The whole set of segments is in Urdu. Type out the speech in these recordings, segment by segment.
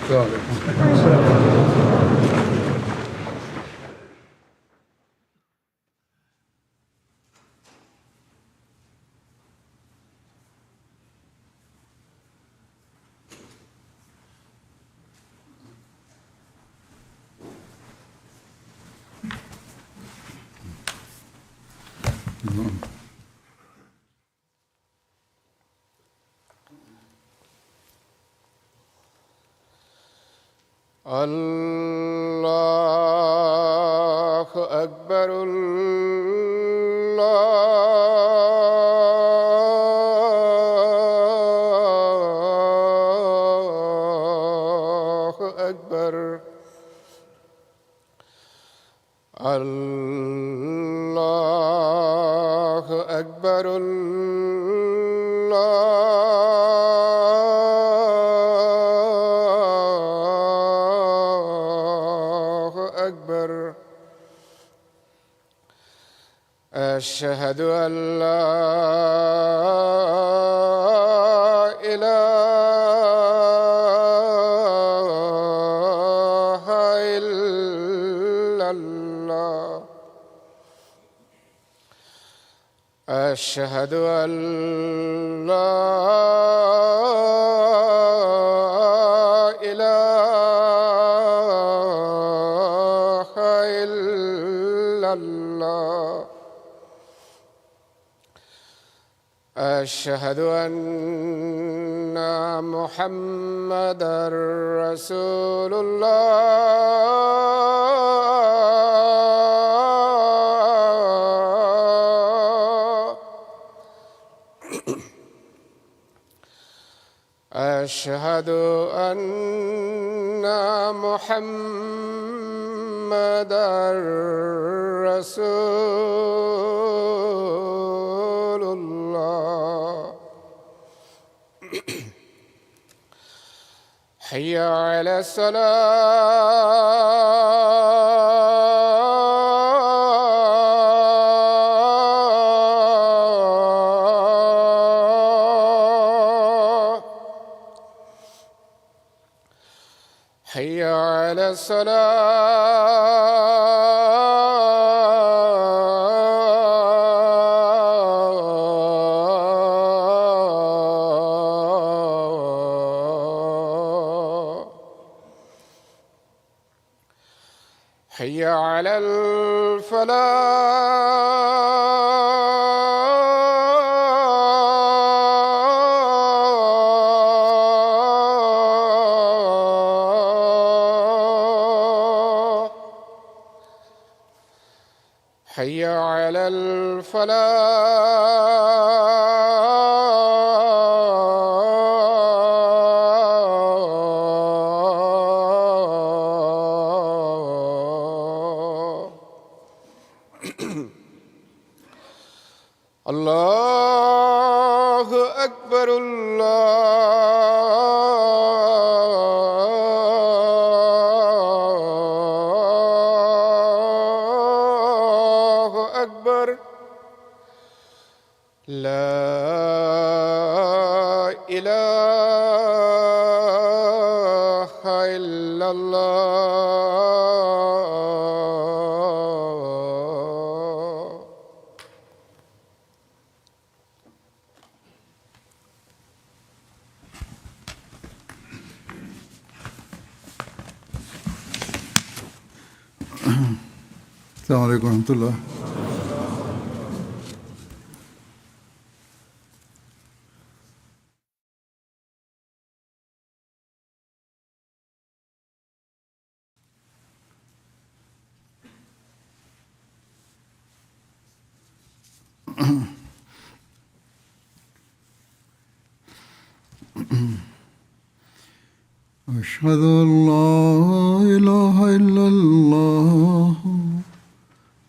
السلام عليكم. الله أكبر الله أكبر الله أكبر الله أكبر أشهد أن لا إله إلا الله أشهد أن لا إله إلا الله أشهد أن محمدًا رسول الله أشهد أن محمدًا رسول الله حي على الصلاة حي على الصلاة حي على الفلاح حي على الفلاح الله أكبر الله أكبر لا إله إلا الله السلام عليكم ورحمة الله. أشهد أن لا إله إلا الله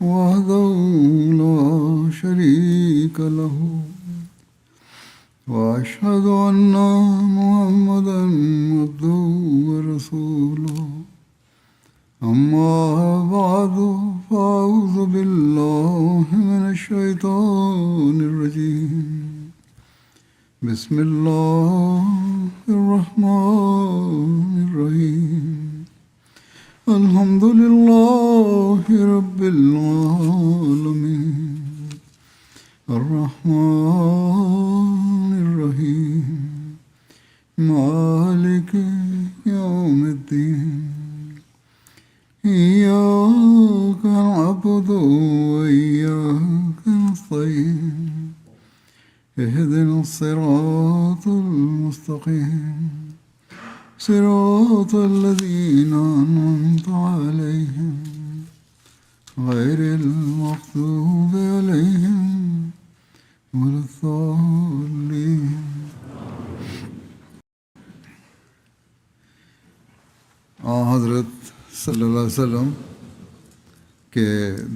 وحده لا شريك له وأشهد أن محمدًا عبده ورسوله أما بعد فأعوذ بالله من الشيطان الرجيم بسم الله الرحمن الرحيم الحمد لله رب العالمين الرحمن الرحيم مالك يوم الدين إياك نعبد وإياك نستعين اهدنا الصراط المستقيم صراط الذين أنعمت عليهم غير المغضوب عليهم ولا الضالين. حضرت صلی اللہ علیہ وسلم کہ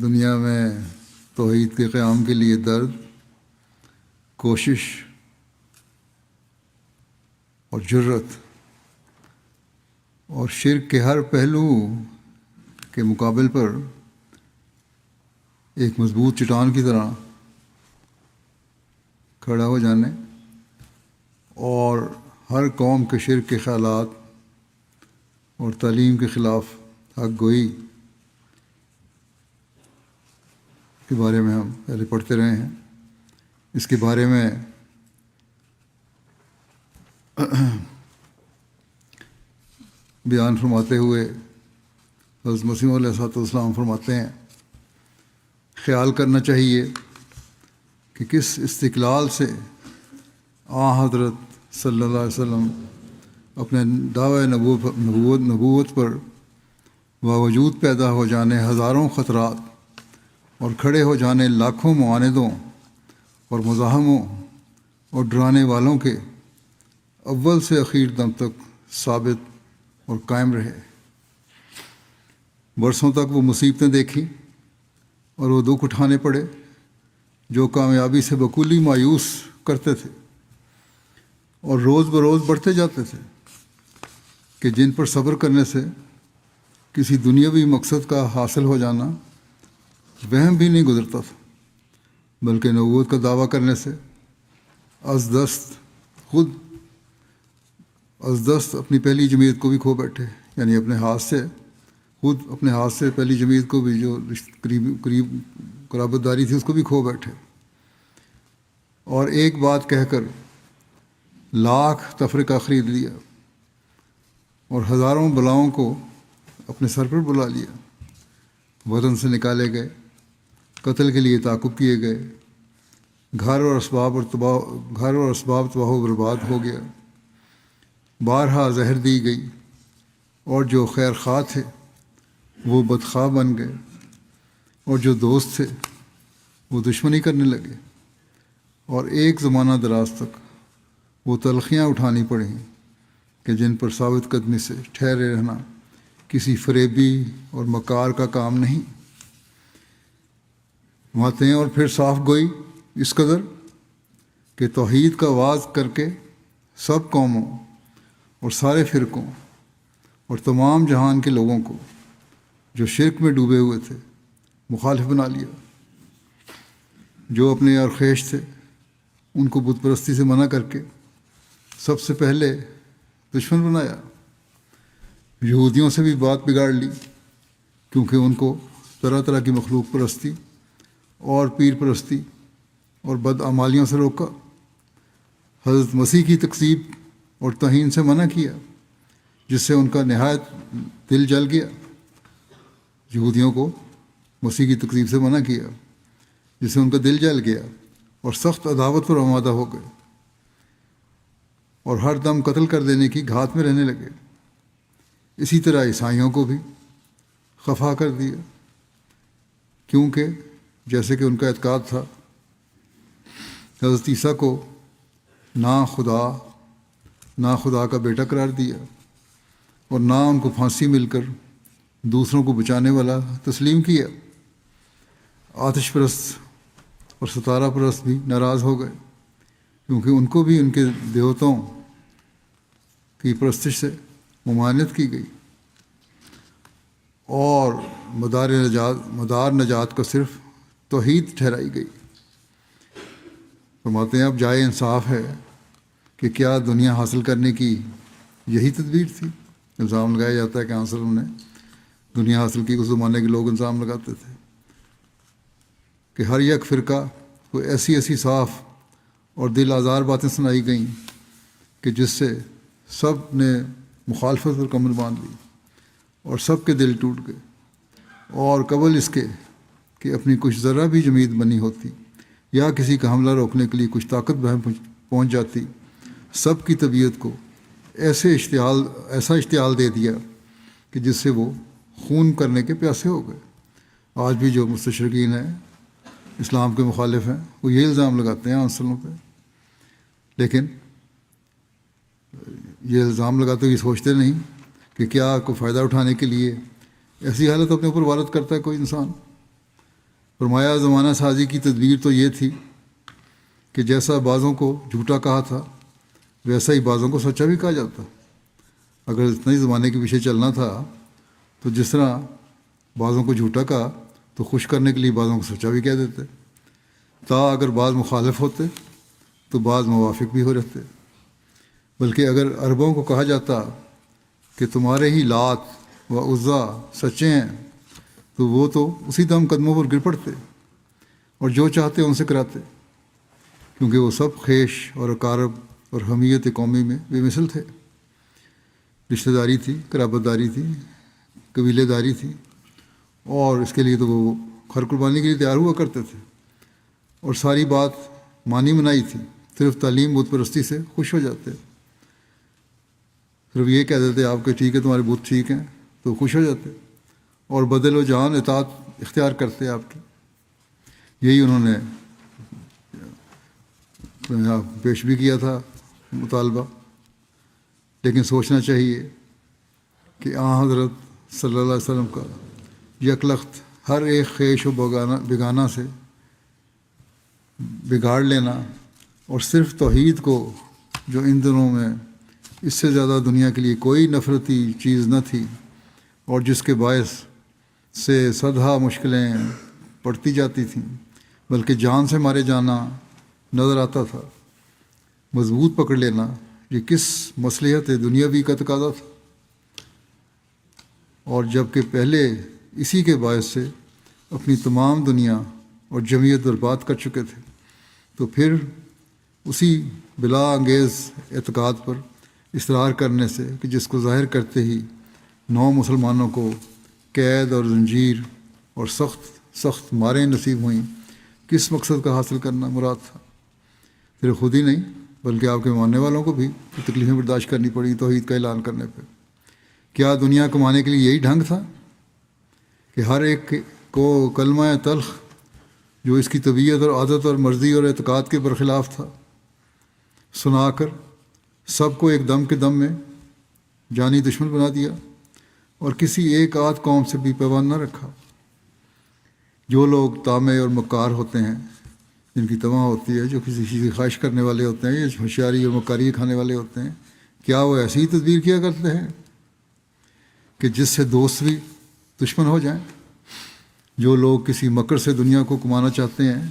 دنیا میں توحید کے قیام کے لیے درد، کوشش اور جرت اور شرک کے ہر پہلو کے مقابل پر ایک مضبوط چٹان کی طرح کھڑا ہو جانے اور ہر قوم کے شرک کے خیالات اور تعلیم کے خلاف حق گوئی کے بارے میں ہم پہلے پڑھتے رہے ہیں. اس کے بارے میں بیان فرماتے ہوئے حضرت مسیح علیہ السلام فرماتے ہیں، خیال کرنا چاہیے کہ کس استقلال سے حضرت صلی اللہ علیہ وسلم اپنے دعوی نبوت پر باوجود پیدا ہو جانے ہزاروں خطرات اور کھڑے ہو جانے لاکھوں معاندوں اور مزاحموں اور ڈرانے والوں کے اول سے اخیر دم تک ثابت اور قائم رہے. برسوں تک وہ مصیبتیں دیکھی اور وہ دکھ اٹھانے پڑے جو کامیابی سے بکلی مایوس کرتے تھے اور روز بروز بڑھتے جاتے تھے، کہ جن پر صبر کرنے سے کسی دنیاوی مقصد کا حاصل ہو جانا وہم بھی نہیں گزرتا تھا، بلکہ نبوت کا دعویٰ کرنے سے از دست اپنی پہلی جمعیت کو بھی کھو بیٹھے، یعنی اپنے ہاتھ سے پہلی جمعیت کو بھی جو قریب قرابت داری تھی اس کو بھی کھو بیٹھے، اور ایک بات کہہ کر لاکھ تفرقہ خرید لیا اور ہزاروں بلاؤں کو اپنے سر پر بلا لیا. وطن سے نکالے گئے، قتل کے لیے تعاقب کیے گئے، گھر اور اسباب تباہ و برباد ہو گیا، بارہا زہر دی گئی، اور جو خیر خواہ تھے وہ بدخواہ بن گئے، اور جو دوست تھے وہ دشمنی کرنے لگے، اور ایک زمانہ دراز تک وہ تلخیاں اٹھانی پڑیں کہ جن پر ثابت قدمی سے ٹھہرے رہنا کسی فریبی اور مکار کا کام نہیں. باتیں اور پھر صاف گوئی اس قدر کہ توحید کا واعظ کر کے سب قوموں اور سارے فرقوں اور تمام جہان کے لوگوں کو جو شرک میں ڈوبے ہوئے تھے مخالف بنا لیا. جو اپنے اور خیش تھے ان کو بت پرستی سے منع کر کے سب سے پہلے دشمن بنایا. یہودیوں سے بھی بات بگاڑ لی، کیونکہ ان کو طرح طرح کی مخلوق پرستی اور پیر پرستی اور بدعمالیوں سے روکا. حضرت مسیح کی تکذیب اور توہین سے منع کیا، جس سے ان کا نہایت دل جل گیا. یہودیوں کو مسیح کی تکذیب سے منع کیا جس سے ان کا دل جل گیا اور سخت عداوت پر آمادہ ہو گئے اور ہر دم قتل کر دینے کی گھات میں رہنے لگے. اسی طرح عیسائیوں کو بھی خفا کر دیا، کیونکہ جیسے کہ ان کا اعتقاد تھا حضرت عیسیٰ کو نہ خدا کا بیٹا قرار دیا اور نہ ان کو پھانسی مل کر دوسروں کو بچانے والا تسلیم کیا. آتش پرست اور ستارہ پرست بھی ناراض ہو گئے، کیونکہ ان کو بھی ان کے دیوتوں کی پرستش سے ممانعت کی گئی اور مدار نجات کا صرف توحید ٹھہرائی گئی. فرماتے ہیں اب جائے انصاف ہے کہ کیا دنیا حاصل کرنے کی یہی تدبیر تھی؟ الزام لگایا جاتا ہے کہ اصل انہوں نے دنیا حاصل کی۔ اس زمانے کے لوگ الزام لگاتے تھے کہ ہر یک فرقہ کو ایسی ایسی صاف اور دل آزار باتیں سنائی گئیں کہ جس سے سب نے مخالفت پر کمر باندھ لی اور سب کے دل ٹوٹ گئے، اور قبل اس کے کہ اپنی کچھ ذرہ بھی جمید بنی ہوتی یا کسی کا حملہ روکنے کے لیے کچھ طاقت بہم پہنچ جاتی، سب کی طبیعت کو ایسا اشتعال دے دیا کہ جس سے وہ خون کرنے کے پیاسے ہو گئے۔ آج بھی جو مستشرقین ہیں، اسلام کے مخالف ہیں، وہ یہ الزام لگاتے ہیں عنصروں پہ، لیکن یہ الزام لگاتے ہوئے سوچتے نہیں کہ کیا کوئی فائدہ اٹھانے کے لیے ایسی حالت اپنے اوپر وارد کرتا ہے کوئی انسان۔ فرمایا زمانہ سازی کی تدبیر تو یہ تھی کہ جیسا بعضوں کو جھوٹا کہا تھا ویسا ہی بعضوں کو سچا بھی کہا جاتا۔ اگر اتنا ہی زمانے کے پیچھے چلنا تھا تو جس طرح بعضوں کو جھوٹا کہا تو خوش کرنے کے لیے بعضوں کو سچا بھی کہہ دیتے، اگر بعض مخالف ہوتے تو بعض موافق بھی ہو رہتے۔ بلکہ اگر عربوں کو کہا جاتا کہ تمہارے ہی لات و عزا سچے ہیں تو وہ تو اسی دم قدموں پر گر پڑتے اور جو چاہتے ان سے کراتے، کیونکہ وہ سب خیش اور اقارب اور حمیت قومی میں بے مثل تھے۔ رشتہ داری تھی، قرابت داری تھی، قبیلے داری تھی، اور اس کے لیے تو وہ ہر قربانی کے لیے تیار ہوا کرتے تھے، اور ساری بات مانی منائی تھی۔ صرف تعلیم بت پرستی سے خوش ہو جاتے، صرف یہ کہہ دیتے آپ کہ ٹھیک ہے تمہارے بت ٹھیک ہیں تو خوش ہو جاتے، اور بدل و جان اطاعت اختیار کرتے آپ کی۔ یہی انہوں نے پیش بھی کیا تھا مطالبہ، لیکن سوچنا چاہیے کہ حضرت صلی اللہ علیہ وسلم کا یکلخت ہر ایک خیش و بیگانہ سے بگاڑ لینا، اور صرف توحید کو جو ان دنوں میں اس سے زیادہ دنیا کے لیے کوئی نفرتی چیز نہ تھی، اور جس کے باعث سے صدہا مشکلیں پڑتی جاتی تھیں، بلکہ جان سے مارے جانا نظر آتا تھا، مضبوط پکڑ لینا، یہ کس مصلحت دنیاوی کا تقاضا تھا؟ اور جب کہ پہلے اسی کے باعث سے اپنی تمام دنیا اور جمعیت برباد کر چکے تھے، تو پھر اسی بلا انگیز اعتقاد پر اصرار کرنے سے کہ جس کو ظاہر کرتے ہی 9 مسلمانوں کو قید اور زنجیر اور سخت ماریں نصیب ہوئیں، کس مقصد کا حاصل کرنا مراد تھا؟ صرف خود ہی نہیں بلکہ آپ کے ماننے والوں کو بھی تکلیفیں برداشت کرنی پڑی توحید کا اعلان کرنے پہ۔ کیا دنیا کمانے کے لیے یہی ڈھنگ تھا کہ ہر ایک کو کلمہ تلخ جو اس کی طبیعت اور عادت اور مرضی اور اعتقاد کے برخلاف تھا سنا کر سب کو ایک دم کے دم میں جانی دشمن بنا دیا، اور کسی ایک آدھ قوم سے بھی پیوند نہ رکھا؟ جو لوگ طامع اور مکار ہوتے ہیں، جن کی طمع ہوتی ہے، جو کسی چیز کی خواہش کرنے والے ہوتے ہیں، یا ہوشیاری اور مکاری کھانے والے ہوتے ہیں، کیا وہ ایسی ہی تدبیر کیا کرتے ہیں کہ جس سے دوست بھی دشمن ہو جائیں؟ جو لوگ کسی مکر سے دنیا کو کمانا چاہتے ہیں،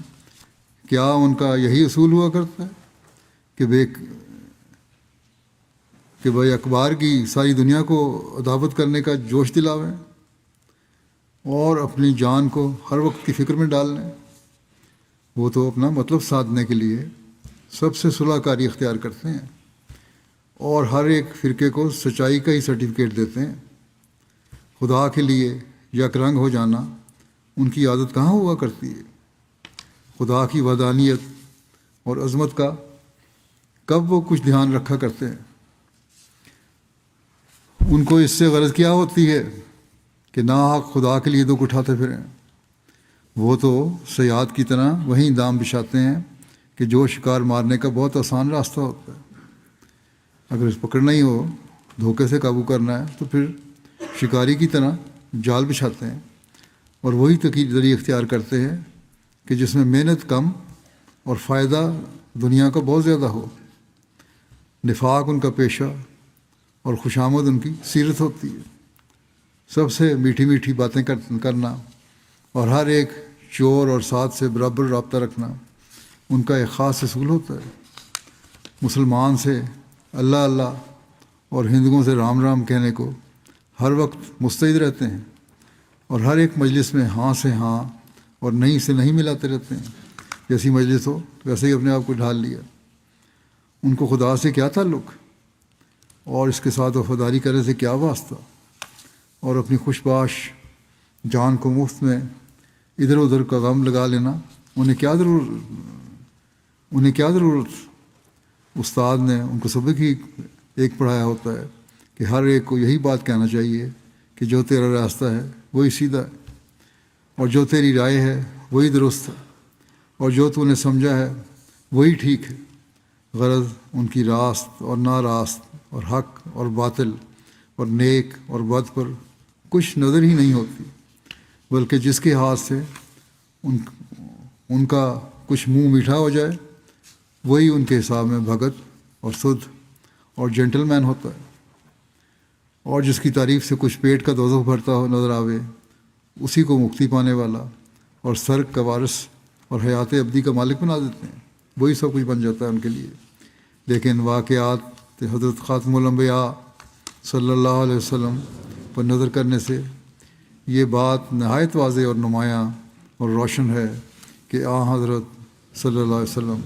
کیا ان کا یہی اصول ہوا کرتا ہے کہ بھائی اخبار کی ساری دنیا کو عداوت کرنے کا جوش دلاویں اور اپنی جان کو ہر وقت کی فکر میں ڈال لیں؟ وہ تو اپنا مطلب سادھنے کے لیے سب سے صلح کاری اختیار کرتے ہیں، اور ہر ایک فرقے کو سچائی کا ہی سرٹیفکیٹ دیتے ہیں۔ خدا کے لیے یک رنگ ہو جانا ان کی عادت کہاں ہوا کرتی ہے؟ خدا کی وحدانیت اور عظمت کا کب وہ کچھ دھیان رکھا کرتے ہیں؟ ان کو اس سے غرض کیا ہوتی ہے کہ ناحق خدا کے لیے دکھ اٹھاتے پھریں؟ وہ تو صیاد کی طرح وہیں دام بچھاتے ہیں کہ جو شکار مارنے کا بہت آسان راستہ ہوتا ہے۔ اگر اس پکڑنا ہی ہو، دھوکے سے قابو کرنا ہے، تو پھر شکاری کی طرح جال بچھاتے ہیں، اور وہی طریقہ اختیار کرتے ہیں کہ جس میں محنت کم اور فائدہ دنیا کا بہت زیادہ ہو۔ نفاق ان کا پیشہ اور خوشامد ان کی سیرت ہوتی ہے۔ سب سے میٹھی میٹھی باتیں کرنا اور ہر ایک چور اور ساتھ سے برابر رابطہ رکھنا ان کا ایک خاص اصول ہوتا ہے۔ مسلمان سے اللہ اللہ اور ہندوؤں سے رام رام کہنے کو ہر وقت مستعد رہتے ہیں، اور ہر ایک مجلس میں ہاں سے ہاں اور نہیں سے نہیں ملاتے رہتے ہیں۔ جیسی مجلس ہو ویسے ہی اپنے آپ کو ڈھال لیا۔ ان کو خدا سے کیا تعلق اور اس کے ساتھ وفاداری کرنے سے کیا واسطہ، اور اپنی خوش باش جان کو مفت میں ادھر ادھر کا غم لگا لینا انہیں کیا ضرورت۔ استاد نے ان کو سبق ہی ایک پڑھایا ہوتا ہے کہ ہر ایک کو یہی بات کہنا چاہیے کہ جو تیرا راستہ ہے وہی سیدھا ہے، اور جو تیری رائے ہے وہی درست ہے، اور جو تو نے سمجھا ہے وہی ٹھیک ہے۔ غرض ان کی راست اور ناراست اور حق اور باطل اور نیک اور بد پر کچھ نظر ہی نہیں ہوتی، بلکہ جس کے ہاتھ سے ان کا کچھ منہ میٹھا ہو جائے وہی ان کے حساب میں بھگت اور سدھ اور جینٹل مین ہوتا ہے، اور جس کی تعریف سے کچھ پیٹ کا دوزخ بھرتا ہو نظر آوے اسی کو مکتی پانے والا اور سرگ کا وارث اور حیات ابدی کا مالک بنا دیتے ہیں، وہی سب کچھ بن جاتا ہے ان کے لیے۔ لیکن واقعات حضرت خاتم الانبیاء صلی اللہ علیہ وسلم پر نظر کرنے سے یہ بات نہایت واضح اور نمایاں اور روشن ہے کہ حضرت صلی اللہ علیہ وسلم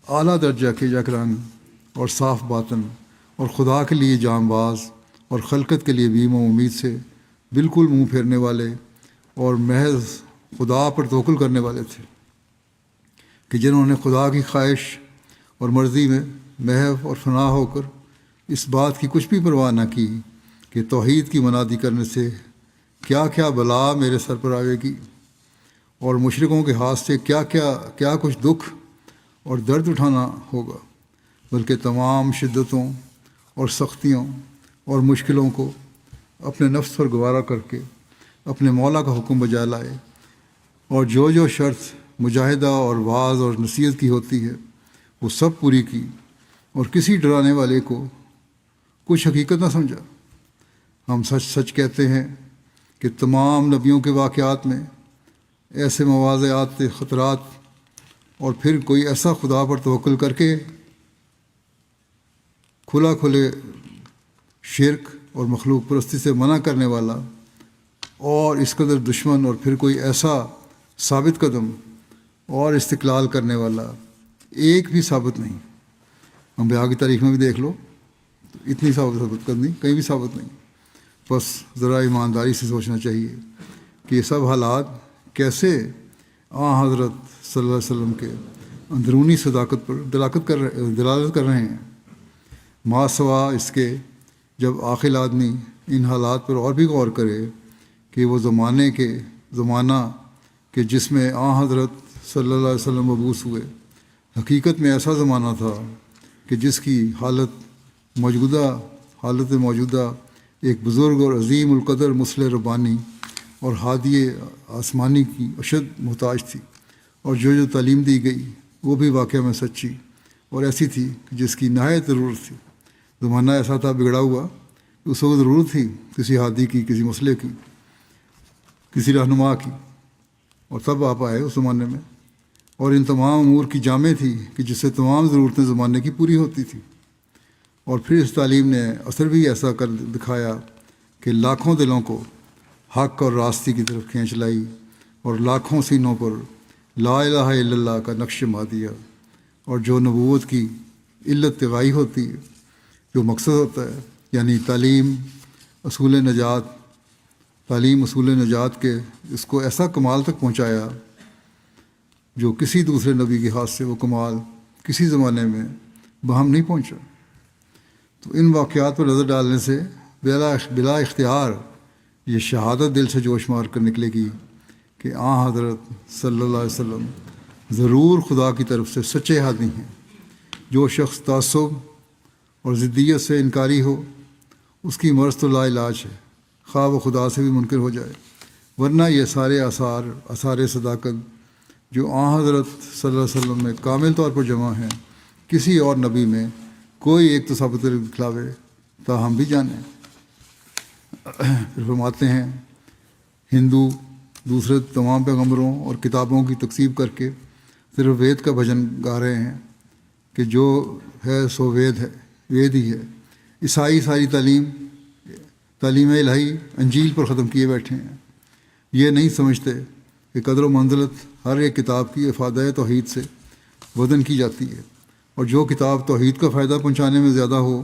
اعلیٰ درجہ کے یک رنگ اور صاف باطن اور خدا کے لیے جام باز اور خلقت کے لیے بیم و امید سے بالکل منہ پھیرنے والے اور محض خدا پر توکل کرنے والے تھے، کہ جنہوں نے خدا کی خواہش اور مرضی میں محو اور فنا ہو کر اس بات کی کچھ بھی پرواہ نہ کی کہ توحید کی منادی کرنے سے کیا کیا بلا میرے سر پر آئے گی، اور مشرکوں کے ہاتھ سے کیا کچھ دکھ اور درد اٹھانا ہوگا، بلکہ تمام شدتوں اور سختیوں اور مشکلوں کو اپنے نفس پر گوارا کر کے اپنے مولا کا حکم بجا لائے، اور جو شرط مجاہدہ اور وعظ اور نصیحت کی ہوتی ہے وہ سب پوری کی، اور کسی ڈرانے والے کو کچھ حقیقت نہ سمجھا۔ ہم سچ کہتے ہیں کہ تمام نبیوں کے واقعات میں ایسے مواضعات خطرات اور پھر کوئی ایسا خدا پر توکل کر کے کھلے شرک اور مخلوق پرستی سے منع کرنے والا اور اس قدر دشمن، اور پھر کوئی ایسا ثابت قدم اور استقلال کرنے والا ایک بھی ثابت نہیں۔ انبیاء کی تاریخ میں بھی دیکھ لو، اتنی ثابت کرنی کہیں بھی ثابت نہیں۔ بس ذرا ایمانداری سے سوچنا چاہیے کہ یہ سب حالات کیسے حضرت صلی اللہ علیہ وسلم کے اندرونی صداقت پر دلالت کر رہے ہیں، ما سوا اس کے جب عاقل آدمی ان حالات پر اور بھی غور کرے کہ وہ زمانہ کہ جس میں حضرت صلی اللہ علیہ وسلم مبعوث ہوئے حقیقت میں ایسا زمانہ تھا کہ جس کی حالت موجودہ ایک بزرگ اور عظیم القدر مصلح ربانی اور ہادی آسمانی کی اشد محتاج تھی، اور جو تعلیم دی گئی وہ بھی واقعہ میں سچی اور ایسی تھی کہ جس کی نہایت ضرورت تھی۔ زمانہ ایسا تھا بگڑا ہوا کہ اس وقت ضرورت تھی کسی ہادی کی، کسی مسئلے کی، کسی رہنما کی، اور تب آپ آئے اس زمانے میں، اور ان تمام امور کی جامع تھی کہ جس سے تمام ضرورتیں زمانے کی پوری ہوتی تھی۔ اور پھر اس تعلیم نے اثر بھی ایسا کر دکھایا کہ لاکھوں دلوں کو حق اور راستی کی طرف کھینچ لائی، اور لاکھوں سینوں پر لا الہ الا اللہ کا نقش مار دیا، اور جو نبوت کی علت تغائی ہوتی ہے، جو مقصد ہوتا ہے، یعنی تعلیم اصول نجات کے، اس کو ایسا کمال تک پہنچایا جو کسی دوسرے نبی کے ہاتھ سے وہ کمال کسی زمانے میں بہم نہیں پہنچا۔ تو ان واقعات پر نظر ڈالنے سے بلا اختیار یہ شہادت دل سے جوش مار کر نکلے گی کہ حضرت صلی اللہ علیہ وسلم ضرور خدا کی طرف سے سچے ہادی ہیں۔ جو شخص تعصب اور ضدیت سے انکاری ہو اس کی مرض تو لا علاج ہے، خواہ وہ خدا سے بھی منکر ہو جائے، ورنہ یہ سارے آثار صداقت جو حضرت صلی اللہ علیہ وسلم میں کامل طور پر جمع ہیں، کسی اور نبی میں کوئی ایک تو ثابت دکھلاوے تا ہم بھی جانیں۔ پھر فرماتے ہیں ہندو دوسرے تمام پیغمبروں اور کتابوں کی تکذیب کر کے صرف وید کا بھجن گا رہے ہیں کہ جو ہے سو وید ہے، وید ہی ہے۔ عیسائی ساری تعلیم الہی انجیل پر ختم کیے بیٹھے ہیں۔ یہ نہیں سمجھتے کہ قدر و منزلت ہر ایک کتاب کی افادہ توحید سے وزن کی جاتی ہے، اور جو کتاب توحید کا فائدہ پہنچانے میں زیادہ ہو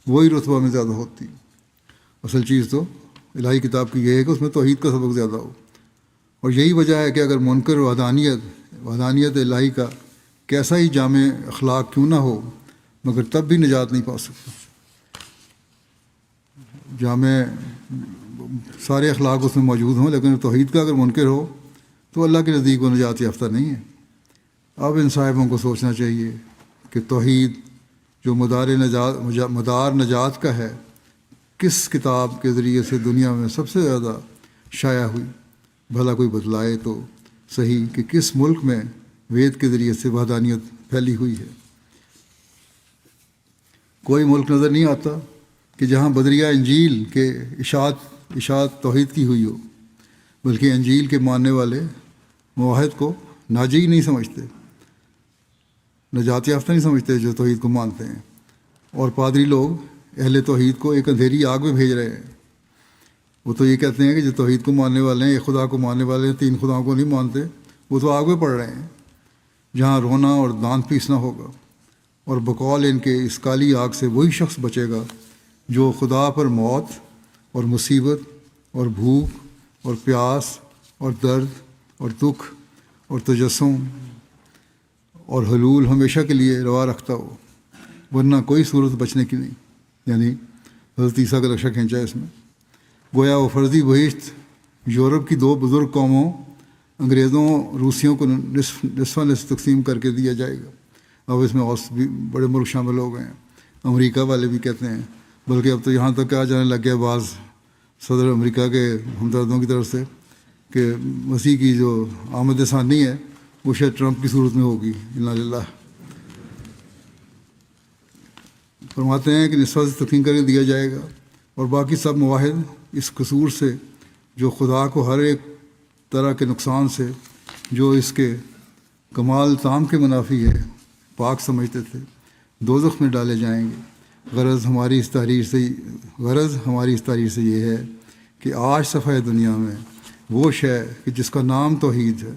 وہی رتبہ میں زیادہ ہوتی ہے۔ اصل چیز تو الہی کتاب کی یہ ہے کہ اس میں توحید کا سبق زیادہ ہو، اور یہی وجہ ہے کہ اگر منکر وحدانیت الہی کا کیسا ہی جامع اخلاق کیوں نہ ہو مگر تب بھی نجات نہیں پا سکتا۔ جامع سارے اخلاق اس میں موجود ہوں لیکن توحید کا اگر منکر ہو تو اللہ کے نزدیک وہ نجات یافتہ نہیں ہے۔ اب ان صاحبوں کو سوچنا چاہیے کہ توحید جو مدار نجات کا ہے کس کتاب کے ذریعے سے دنیا میں سب سے زیادہ شائع ہوئی؟ بھلا کوئی بتلائے تو صحیح کہ کس ملک میں وید کے ذریعے سے وحدانیت پھیلی ہوئی ہے۔ کوئی ملک نظر نہیں آتا کہ جہاں بدریہ انجیل کے اشاعت توحید کی ہوئی ہو، بلکہ انجیل کے ماننے والے موحد کو ناجی نہیں سمجھتے، نجات یافتہ نہیں سمجھتے جو توحید کو مانتے ہیں، اور پادری لوگ اہل توحید کو ایک اندھیری آگ میں بھیج رہے ہیں۔ وہ تو یہ کہتے ہیں کہ جو توحید کو ماننے والے ہیں، ایک خدا کو ماننے والے ہیں، تین خداؤں کو نہیں مانتے، وہ تو آگ میں پڑ رہے ہیں جہاں رونا اور دانت پیسنا ہوگا، اور بقول ان کے اس کالی آگ سے وہی شخص بچے گا جو خدا پر موت اور مصیبت اور بھوک اور پیاس اور درد اور دکھ اور تجسم اور حلول ہمیشہ کے لیے روا رکھتا ہو، ورنہ کوئی صورت بچنے کی نہیں۔ یعنی حضرت عیسیٰ کا نقشہ کھینچا ہے اس میں۔ گویا وہ فرضی بہشت یورپ کی دو بزرگ قوموں انگریزوں روسیوں کو نصف تقسیم کر کے دیا جائے گا۔ اب اس میں اور بھی بڑے ملک شامل ہو گئے ہیں، امریکہ والے بھی کہتے ہیں، بلکہ اب تو یہاں تک کہا جانے لگ گیا بعض صدر امریکہ کے ہمدردوں کی طرف سے کہ مسیح کی جو آمد ثانی ہے وہ شاید ٹرمپ کی صورت میں ہوگی۔ انا للہ۔ فرماتے ہیں کہ نسبت تقسیم کر کے دیا جائے گا، اور باقی سب مواحد اس قصور سے جو خدا کو ہر ایک طرح کے نقصان سے جو اس کے کمال تام کے منافی ہے پاک سمجھتے تھے دوزخ میں ڈالے جائیں گے۔ غرض ہماری اس تحریر سے یہ ہے کہ آج صفحہ دنیا میں وہ شے کہ جس کا نام توحید ہے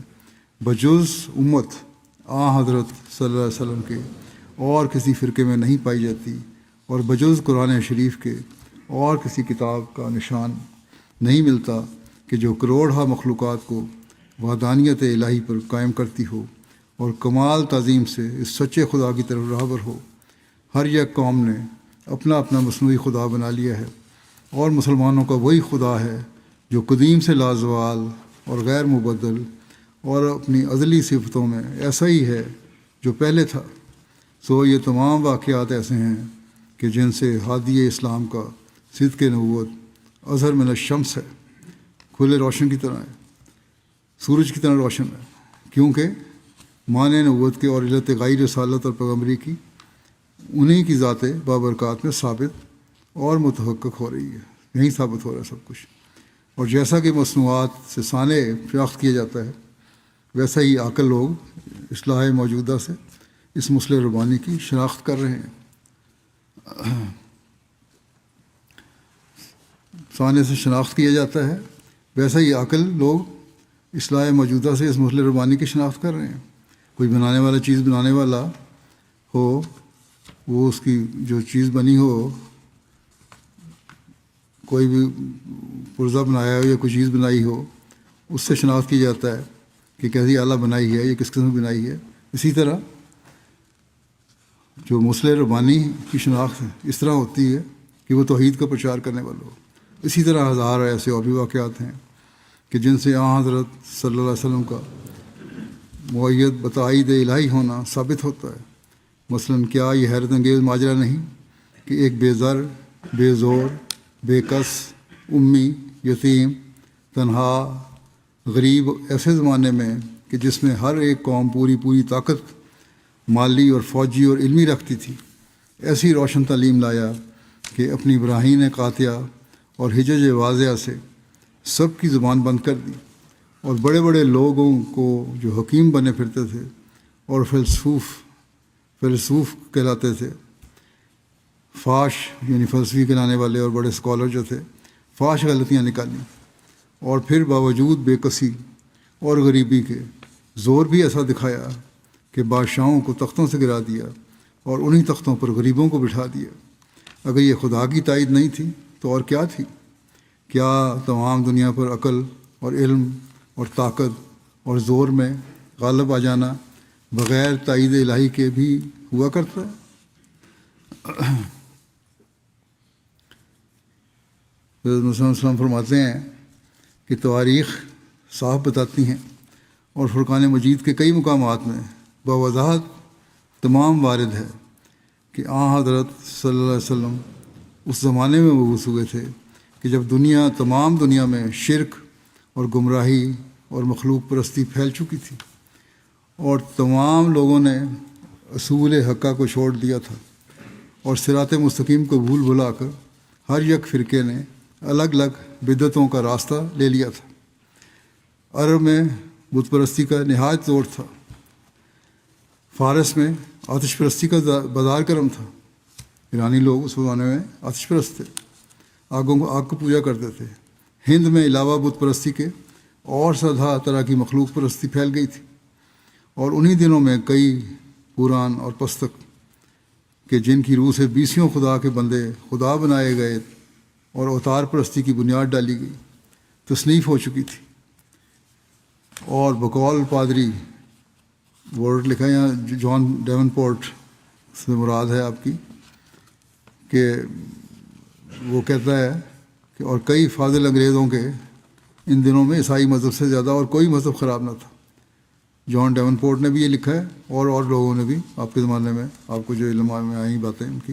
بجز امت حضرت صلی اللہ علیہ وسلم کے اور کسی فرقے میں نہیں پائی جاتی، اور بجز قرآن شریف کے اور کسی کتاب کا نشان نہیں ملتا کہ جو کروڑہ مخلوقات کو وحدانیت الہی پر قائم کرتی ہو اور کمال تعظیم سے اس سچے خدا کی طرف راہبر ہو۔ ہر یک قوم نے اپنا اپنا مصنوعی خدا بنا لیا ہے، اور مسلمانوں کا وہی خدا ہے جو قدیم سے لازوال اور غیر مبدل اور اپنی ازلی صفتوں میں ایسا ہی ہے جو پہلے تھا۔ سو یہ تمام واقعات ایسے ہیں کہ جن سے ہادی اسلام کا صدق نبوت اظہر من الشمس ہے، کھلے روشن کی طرح ہے، سورج کی طرح روشن ہے، کیونکہ معنی نبوت کے اور علت غیر رسالت اور پیغمبری کی انہی کی ذات بابرکات میں ثابت اور متحقق ہو رہی ہے۔ یہیں ثابت ہو رہا ہے سب کچھ۔ اور جیسا کہ مصنوعات سے صانع شناخت کیا جاتا ہے، ویسا ہی عاقل لوگ اصلاح موجودہ سے اس مسئلہ ربانی کی شناخت کر رہے ہیں۔ صانع سے شناخت کیا جاتا ہے، ویسا ہی عاقل لوگ اصلاح موجودہ سے اس مسئلہ ربانی کی شناخت کر رہے ہیں۔ کوئی بنانے والا چیز بنانے والا ہو، وہ اس کی جو چیز بنی ہو، کوئی بھی پرزہ بنایا ہو یا کوئی چیز بنائی ہو، اس سے شناخت کی جاتا ہے کہ کیسی اعلیٰ بنائی ہے یا کس قسم بنائی ہے۔ اسی طرح جو مسئلہ ربانی کی شناخت اس طرح ہوتی ہے کہ وہ توحید کا پرچار کرنے والا ہو۔ اسی طرح ہزار ایسے اور بھی واقعات ہیں کہ جن سے حضرت صلی اللہ علیہ وسلم کا معید بتائید الہی ہونا ثابت ہوتا ہے۔ مثلاً کیا یہ حیرت انگیز ماجرا نہیں کہ ایک بے زر، بے زور، بے کس، امی، یتیم، تنہا، غریب ایسے زمانے میں کہ جس میں ہر ایک قوم پوری طاقت مالی اور فوجی اور علمی رکھتی تھی، ایسی روشن تعلیم لایا کہ اپنی براہین قاطعہ اور حجج واضحہ سے سب کی زبان بند کر دی، اور بڑے بڑے لوگوں کو جو حکیم بنے پھرتے تھے اور فیلسوف کہلاتے تھے، فاش یعنی فلسفی کہلانے والے اور بڑے اسکالر جو تھے، فاش غلطیاں نکالیں، اور پھر باوجود بے کسی اور غریبی کے زور بھی ایسا دکھایا کہ بادشاہوں کو تختوں سے گرا دیا اور انہی تختوں پر غریبوں کو بٹھا دیا۔ اگر یہ خدا کی تائید نہیں تھی تو اور کیا تھی؟ کیا تمام دنیا پر عقل اور علم اور طاقت اور زور میں غالب آ جانا بغیر تائید الہی کے بھی ہوا کرتا ہے؟ حضرت مسیح علیہ السلام فرماتے ہیں کہ تواریخ صاف بتاتی ہیں اور فرقان مجید کے کئی مقامات میں بوضاحت تمام وارد ہے کہ حضرت صلی اللہ علیہ وسلم اس زمانے میں مبعوث ہوئے تھے کہ جب تمام دنیا میں شرک اور گمراہی اور مخلوق پرستی پھیل چکی تھی، اور تمام لوگوں نے اصول حقہ کو چھوڑ دیا تھا اور صراط مستقیم کو بھول بھلا کر ہر یک فرقے نے الگ الگ بدعتوں کا راستہ لے لیا تھا۔ عرب میں بت پرستی کا نہایت زور تھا، فارس میں آتش پرستی کا بازار کرم تھا۔ ایرانی لوگ اس زمانے میں آتش پرست تھے، آگ کو پوجا کرتے تھے۔ ہند میں علاوہ بت پرستی کے اور سدھا طرح کی مخلوق پرستی پھیل گئی تھی، اور انہی دنوں میں کئی پران اور پستک کہ جن کی روح سے 20 خدا کے بندے خدا بنائے گئے اور اوتار پرستی کی بنیاد ڈالی گئی، تصنیف ہو چکی تھی۔ اور بقول پادری ورڈ لکھا ہے یہاں جان ڈیون پورٹ سے مراد ہے آپ کی، کہ وہ کہتا ہے کہ اور کئی فاضل انگریزوں کے ان دنوں میں عیسائی مذہب سے زیادہ اور کوئی مذہب خراب نہ تھا۔ جان ڈیون پورٹ نے بھی یہ لکھا ہے، اور لوگوں نے بھی آپ کے زمانے میں، آپ کو جو علم میں آئی باتیں ان کی،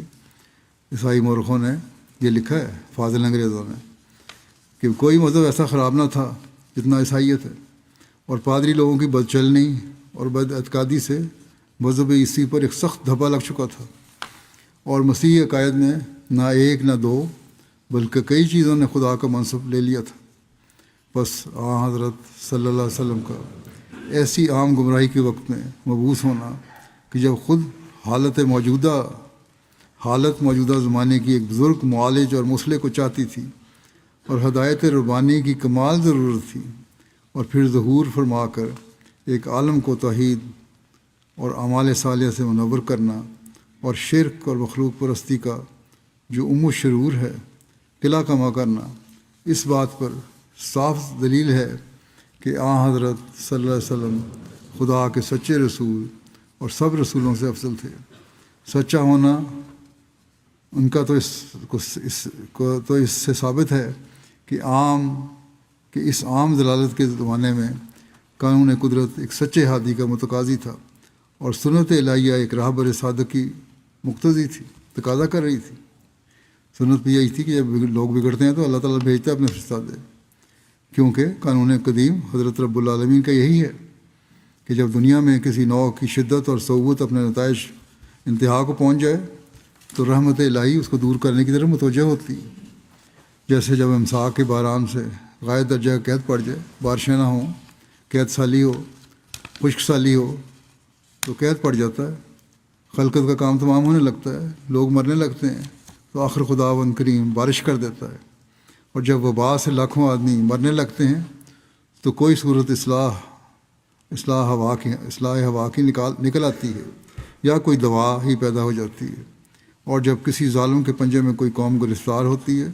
عیسائی مورخوں نے یہ لکھا ہے، فاضل انگریزوں نے، کہ کوئی مذہب ایسا خراب نہ تھا جتنا عیسائیت ہے۔ اور پادری لوگوں کی بد چلنی اور بد اعتقادی سے مذہب عیسوی پر ایک سخت دھبا لگ چکا تھا، اور مسیحی عقائد میں نہ ایک نہ دو بلکہ کئی چیزوں نے خدا کا منصب لے لیا تھا۔ بس حضرت صلی اللہ علیہ وسلم کا ایسی عام گمراہی کے وقت میں مبعوث ہونا کہ جب خود حالت موجودہ زمانے کی ایک بزرگ معالج اور مصلح کو چاہتی تھی، اور ہدایت ربانی کی کمال ضرورت تھی، اور پھر ظہور فرما کر ایک عالم کو توحید اور اعمال صالحہ سے منور کرنا اور شرک اور مخلوق پرستی کا جو الشرور ہے قلعہ کما کرنا، اس بات پر صاف دلیل ہے کہ حضرت صلی اللہ علیہ وسلم خدا کے سچے رسول اور سب رسولوں سے افضل تھے۔ سچا ہونا ان کا تو اس سے ثابت ہے کہ اس عام ضلالت کے زمانے میں قانون قدرت ایک سچے ہادی کا متقاضی تھا، اور سنت الہیہ ایک راہبر صادق کی مقتضی تھی، تقاضا کر رہی تھی۔ سنت بھی یہی تھی کہ جب لوگ بگڑتے ہیں تو اللہ تعالیٰ بھیجتا ہے اپنے فرستادے، کیونکہ قانون قدیم حضرت رب العالمین کا یہی ہے کہ جب دنیا میں کسی نوع کی شدت اور صعوبت اپنے نتائج انتہا کو پہنچ جائے تو رحمت الہی اس کو دور کرنے کی طرف متوجہ ہوتی ہے۔ جیسے جب امساک کے باران سے غائب درجہ قید پڑ جائے، بارشیں نہ ہوں، قید سالی ہو، خشک سالی ہو تو قید پڑ جاتا ہے، خلقت کا کام تمام ہونے لگتا ہے، لوگ مرنے لگتے ہیں، تو آخر خداوند کریم بارش کر دیتا ہے۔ اور جب وبا سے لاکھوں آدمی مرنے لگتے ہیں تو کوئی صورت اصلاح ہوا کی نکل آتی ہے، یا کوئی دوا ہی پیدا ہو جاتی ہے۔ اور جب کسی ظالم کے پنجے میں کوئی قوم گرفتار ہوتی ہے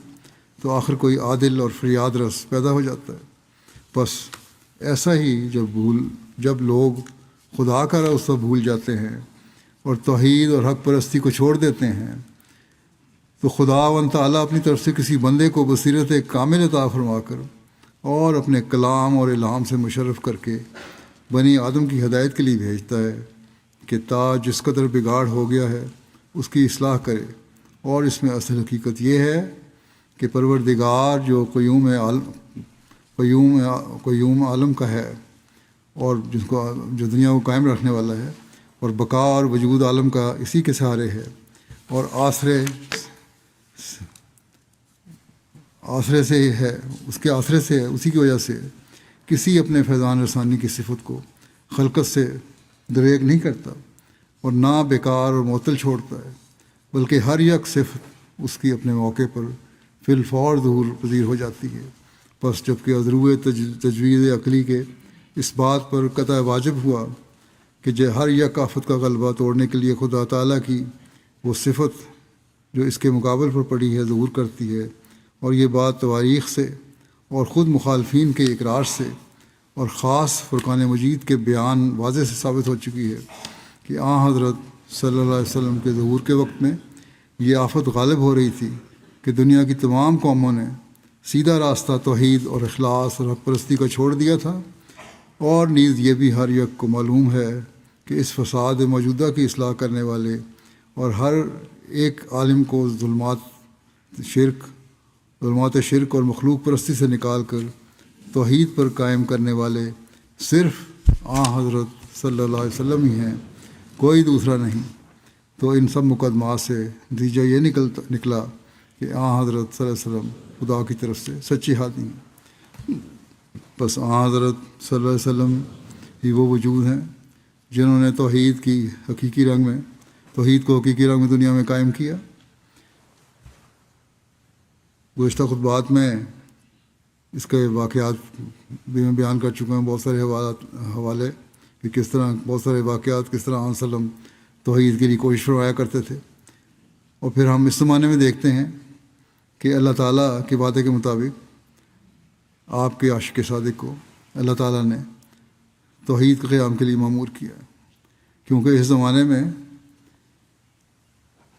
تو آخر کوئی عادل اور فریاد رس پیدا ہو جاتا ہے۔ بس ایسا ہی جب لوگ خدا کا راستہ بھول جاتے ہیں اور توحید اور حق پرستی کو چھوڑ دیتے ہیں تو خداوند تعالیٰ اپنی طرف سے کسی بندے کو بصیرت کامل عطا فرما کر اور اپنے کلام اور الہام سے مشرف کر کے بنی آدم کی ہدایت کے لیے بھیجتا ہے کہ جس قدر بگاڑ ہو گیا ہے اس کی اصلاح کرے۔ اور اس میں اصل حقیقت یہ ہے کہ پروردگار جو قیوم عالم کا ہے اور جو دنیا کو قائم رکھنے والا ہے، اور بقا اور وجود عالم کا اسی کے سہارے ہے، اور آسرے سے ہے، اس کے آسرے سے ہے، اسی کی وجہ سے کسی اپنے فیضان رسانی کی صفت کو خلقت سے دریغ نہیں کرتا، اور نہ بیکار اور معطل چھوڑتا ہے، بلکہ ہر یک صفت اس کی اپنے موقع پر فی الفور ظہور پذیر ہو جاتی ہے۔ پس جب کہ ازرو تجویز عقلی کے اس بات پر قطع واجب ہوا کہ ہر یک آفت کا غلبہ توڑنے کے لیے خدا تعالیٰ کی وہ صفت جو اس کے مقابل پر پڑی ہے ظہور کرتی ہے، اور یہ بات تواریخ سے اور خود مخالفین کے اقرار سے اور خاص فرقان مجید کے بیان واضح سے ثابت ہو چکی ہے کہ حضرت صلی اللہ علیہ وسلم کے ظہور کے وقت میں یہ آفت غالب ہو رہی تھی کہ دنیا کی تمام قوموں نے سیدھا راستہ توحید اور اخلاص اور حق پرستی کا چھوڑ دیا تھا، اور نیز یہ بھی ہر یک کو معلوم ہے کہ اس فساد موجودہ کی اصلاح کرنے والے اور ہر ایک عالم کو ظلمات شرک اور مخلوق پرستی سے نکال کر توحید پر قائم کرنے والے صرف حضرت صلی اللہ علیہ وسلم ہی ہیں، کوئی دوسرا نہیں۔ تو ان سب مقدمات سے نتیجہ یہ نکلا کہ حضرت صلی اللہ علیہ وسلم خدا کی طرف سے سچی ہادی ہیں۔ بس حضرت صلی اللہ علیہ وسلم ہی وہ وجود ہیں جنہوں نے توحید کو حقیقی رنگ میں دنیا میں قائم کیا۔ گزشتہ خطبات میں اس کے واقعات بھی میں بیان کر چکا ہوں، بہت سارے حوالے کہ کس طرح بہت سارے واقعات کس طرح وسلم توحید کے لیے کوشش فرمایا کرتے تھے۔ اور پھر ہم اس زمانے میں دیکھتے ہیں کہ اللہ تعالیٰ کے وعدے کے مطابق آپ کے عاشق صادق کو اللہ تعالیٰ نے توحید کے قیام کے لیے مأمور کیا، کیونکہ اس زمانے میں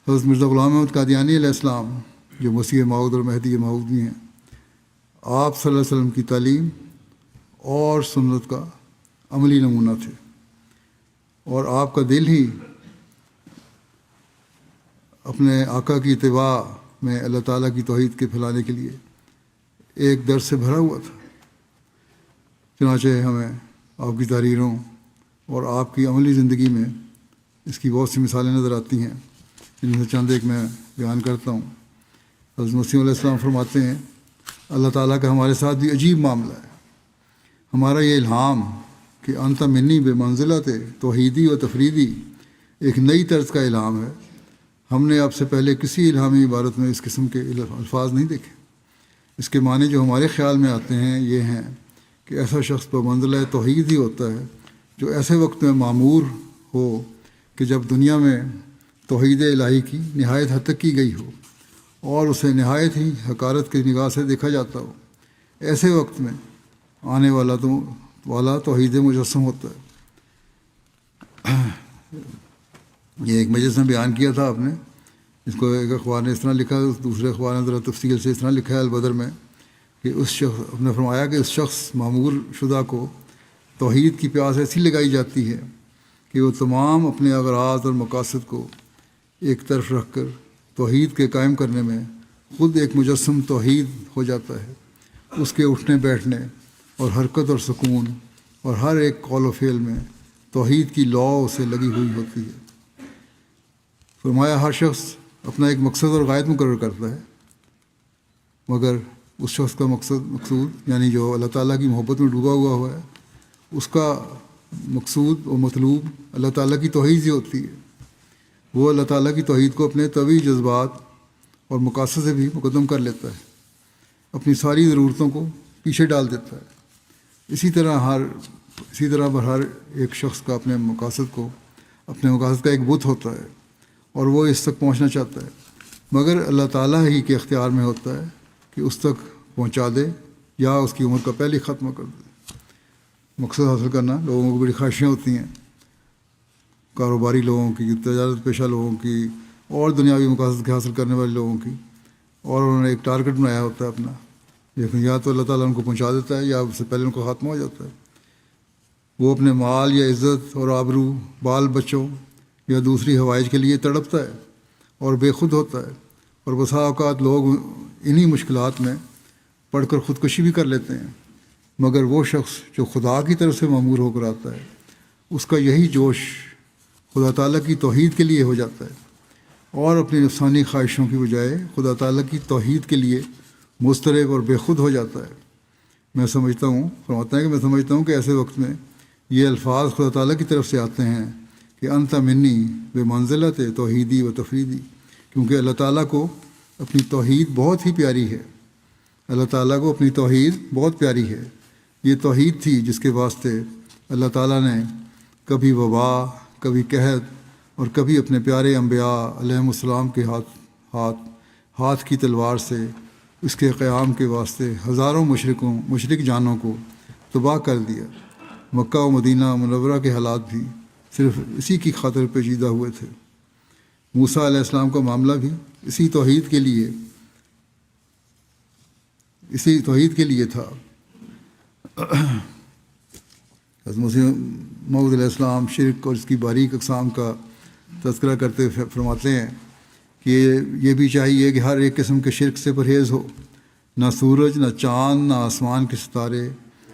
حضرت مرزا غلام احمد قادیانی علیہ السلام جو مسیح موعود اور مہدی موعود بھی ہیں، آپ صلی اللہ علیہ وسلم کی تعلیم اور سنت کا عملی نمونہ تھے، اور آپ کا دل ہی اپنے آقا کی اتباع میں اللہ تعالیٰ کی توحید کے پھیلانے کے لیے ایک درد سے بھرا ہوا تھا۔ چنانچہ ہمیں آپ کی تحریروں اور آپ کی عملی زندگی میں اس کی بہت سی مثالیں نظر آتی ہیں، جن میں سے چند ایک میں بیان کرتا ہوں۔ حضرت مسیح علیہ السلام فرماتے ہیں اللہ تعالیٰ کا ہمارے ساتھ بھی عجیب معاملہ ہے۔ ہمارا یہ الہام کہ انت منی بے منزلت توحیدی و تفریدی ایک نئی طرز کا الہام ہے۔ ہم نے آپ سے پہلے کسی الہامی عبارت میں اس قسم کے الفاظ نہیں دیکھے۔ اس کے معنی جو ہمارے خیال میں آتے ہیں یہ ہیں کہ ایسا شخص بمنزلہ توحید ہی ہوتا ہے جو ایسے وقت میں معمور ہو کہ جب دنیا میں توحید الہی کی نہایت حد تک کی گئی ہو اور اسے نہایت ہی حقارت کی نگاہ سے دیکھا جاتا ہو۔ ایسے وقت میں آنے والا توحید مجسم ہوتا ہے۔ یہ ایک مجلس میں بیان کیا تھا آپ نے، اس کو ایک اخبار نے اس طرح لکھا، دوسرے اخبار نے ذرا تفصیل سے اس طرح لکھا ہے البدر میں کہ اس شخص نے فرمایا کہ اس شخص معمور شدہ کو توحید کی پیاس ایسی لگائی جاتی ہے کہ وہ تمام اپنے اغراض اور مقاصد کو ایک طرف رکھ کر توحید کے قائم کرنے میں خود ایک مجسم توحید ہو جاتا ہے۔ اس کے اٹھنے بیٹھنے اور حرکت اور سکون اور ہر ایک قول و فعل میں توحید کی لو اسے لگی ہوئی ہوتی ہے۔ فرمایا ہر شخص اپنا ایک مقصد اور غائب مقرر کرتا ہے، مگر اس شخص کا مقصود یعنی جو اللہ تعالیٰ کی محبت میں ڈوبا ہوا ہے، اس کا مقصود و مطلوب اللہ تعالیٰ کی توحید ہی ہوتی ہے۔ وہ اللہ تعالیٰ کی توحید کو اپنے طبعی جذبات اور مقاصد سے بھی مقدم کر لیتا ہے، اپنی ساری ضرورتوں کو پیچھے ڈال دیتا ہے۔ اسی طرح ہر ایک شخص کا اپنے مقاصد کا ایک بت ہوتا ہے اور وہ اس تک پہنچنا چاہتا ہے، مگر اللہ تعالیٰ ہی کے اختیار میں ہوتا ہے کہ اس تک پہنچا دے یا اس کی عمر کا پہلے ختم کر دے۔ مقصد حاصل کرنا لوگوں کو بڑی خواہشیں ہوتی ہیں، کاروباری لوگوں کی، تجارت پیشہ لوگوں کی اور دنیاوی مقاصد کے حاصل کرنے والے لوگوں کی، اور انہوں نے ایک ٹارگٹ بنایا ہوتا ہے اپنا، لیکن یا تو اللہ تعالیٰ ان کو پہنچا دیتا ہے یا اس سے پہلے ان کو خاتمہ ہو جاتا ہے۔ وہ اپنے مال یا عزت اور آبرو، بال بچوں یا دوسری حوائج کے لیے تڑپتا ہے اور بے خود ہوتا ہے، اور بسا اوقات لوگ انہی مشکلات میں پڑھ کر خودکشی بھی کر لیتے ہیں، مگر وہ شخص جو خدا کی طرف سے مأمور ہو کر آتا ہے، اس کا یہی جوش خدا تعالیٰ کی توحید کے لیے ہو جاتا ہے، اور اپنی نفسانی خواہشوں کی بجائے خدا تعالیٰ کی توحید کے لیے مضطرب اور بے خود ہو جاتا ہے۔ میں سمجھتا ہوں کہ ایسے وقت میں یہ الفاظ خدا تعالیٰ کی طرف سے آتے ہیں کہ انت منی بے منزلت توحیدی و تفریدی، کیونکہ اللہ تعالیٰ کو اپنی توحید بہت ہی پیاری ہے، اللہ تعالیٰ کو اپنی توحید بہت پیاری ہے۔ یہ توحید تھی جس کے واسطے اللہ تعالیٰ نے کبھی وبا، کبھی قحط اور کبھی اپنے پیارے انبیاء علیہم السلام کے ہاتھ کی تلوار سے اس کے قیام کے واسطے ہزاروں مشرک جانوں کو تباہ کر دیا۔ مکہ و مدینہ منورہ کے حالات بھی صرف اسی کی خاطر پیچیدہ ہوئے تھے۔ موسیٰ علیہ السلام کا معاملہ بھی اسی توحید کے لیے تھا۔ حضرت مسیح موعود علیہ السلام شرک اور اس کی باریک اقسام کا تذکرہ کرتے فرماتے ہیں کہ یہ بھی چاہیے کہ ہر ایک قسم کے شرک سے پرہیز ہو، نہ سورج، نہ چاند، نہ آسمان کے ستارے،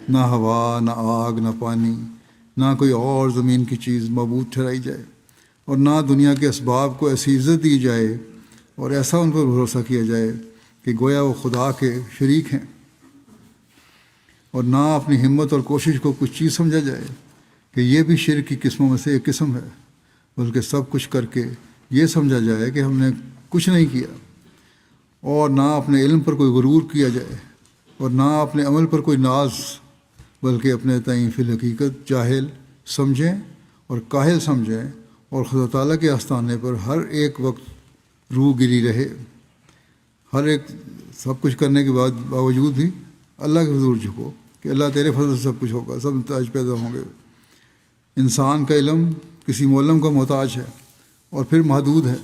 نہ ہوا، نہ آگ، نہ پانی، نہ کوئی اور زمین کی چیز معبود ٹھہرائی جائے، اور نہ دنیا کے اسباب کو ایسی عزت دی جائے اور ایسا ان پر بھروسہ کیا جائے کہ گویا وہ خدا کے شریک ہیں، اور نہ اپنی ہمت اور کوشش کو کچھ چیز سمجھا جائے کہ یہ بھی شرک کی قسموں میں سے ایک قسم ہے، بلکہ سب کچھ کر کے یہ سمجھا جائے کہ ہم نے کچھ نہیں کیا، اور نہ اپنے علم پر کوئی غرور کیا جائے اور نہ اپنے عمل پر کوئی ناز، بلکہ اپنے تئیں فی الحقیقت جاہل سمجھیں اور کاہل سمجھیں، اور خدا تعالیٰ کے آستانے پر ہر ایک وقت روح گری رہے، ہر ایک سب کچھ کرنے کے باوجود بھی اللہ کے حضور جھکو کہ اللہ تیرے فضل سے سب کچھ ہوگا، سب نتائج پیدا ہوں گے۔ انسان کا علم کسی معلم کا محتاج ہے اور پھر محدود ہے،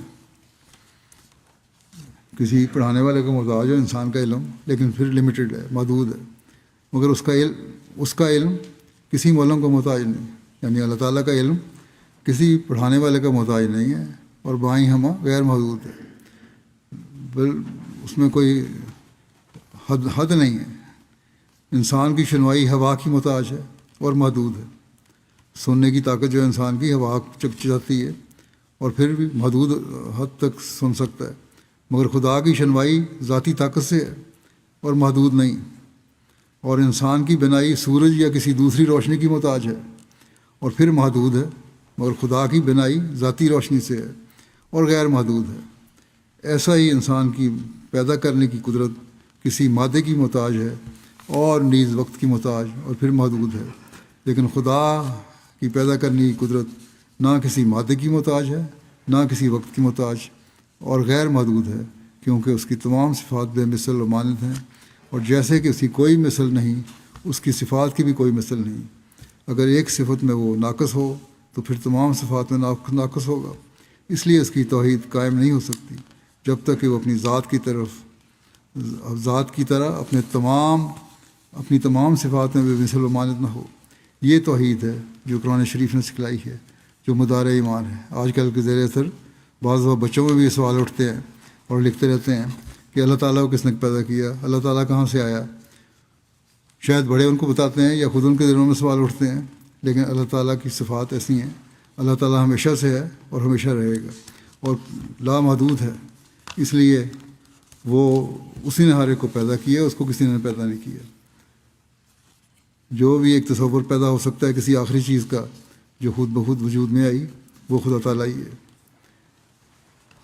کسی پڑھانے والے کا محتاج ہے انسان کا علم، لیکن پھر لمیٹڈ ہے، محدود ہے، مگر اس کا علم کسی معلم کا محتاج نہیں، یعنی اللہ تعالیٰ کا علم کسی پڑھانے والے کا محتاج نہیں ہے، اور بائیں ہمہ غیر محدود ہے، اس میں کوئی حد نہیں ہے۔ انسان کی سنوائی ہوا کی محتاج ہے اور محدود ہے، سننے کی طاقت جو انسان کی ہوا چکچاتی ہے اور پھر بھی محدود حد تک سن سکتا ہے، مگر خدا کی سنوائی ذاتی طاقت سے ہے اور محدود نہیں، اور انسان کی بنائی سورج یا کسی دوسری روشنی کی محتاج ہے اور پھر محدود ہے، مگر خدا کی بنائی ذاتی روشنی سے ہے اور غیر محدود ہے۔ ایسا ہی انسان کی پیدا کرنے کی قدرت کسی مادے کی محتاج ہے اور نیز وقت کی محتاج اور پھر محدود ہے، لیکن خدا کی پیدا کرنے کی قدرت نہ کسی مادے کی محتاج ہے، نہ کسی وقت کی محتاج اور غیر محدود ہے، کیونکہ اس کی تمام صفات بے مثل و مانند ہیں، اور جیسے کہ اس کی کوئی مثل نہیں، اس کی صفات کی بھی کوئی مثل نہیں۔ اگر ایک صفت میں وہ ناقص ہو تو پھر تمام صفات میں ناقص ہوگا، اس لیے اس کی توحید قائم نہیں ہو سکتی جب تک کہ وہ اپنی ذات کی طرح اپنی تمام صفات میں بے مثل و مانند نہ ہو۔ یہ توحید ہے جو قرآن شریف نے سکھلائی ہے، جو مدار ایمان ہے۔ آج کل کے زیر اثر بعض بچوں میں بھی یہ سوال اٹھتے ہیں اور لکھتے رہتے ہیں کہ اللہ تعالیٰ کو کس نے پیدا کیا، اللہ تعالیٰ کہاں سے آیا۔ شاید بڑے ان کو بتاتے ہیں یا خود ان کے دلوں میں سوال اٹھتے ہیں، لیکن اللہ تعالیٰ کی صفات ایسی ہیں، اللہ تعالیٰ ہمیشہ سے ہے اور ہمیشہ رہے گا اور لامحدود ہے، اس لیے وہ اسی نے ہر ایک کو پیدا کیا، اس کو کسی نے پیدا نہیں کیا۔ جو بھی ایک تصور پیدا ہو سکتا ہے کسی آخری چیز کا جو خود بخود وجود میں آئی، وہ خدا تعالیٰ ہی ہے۔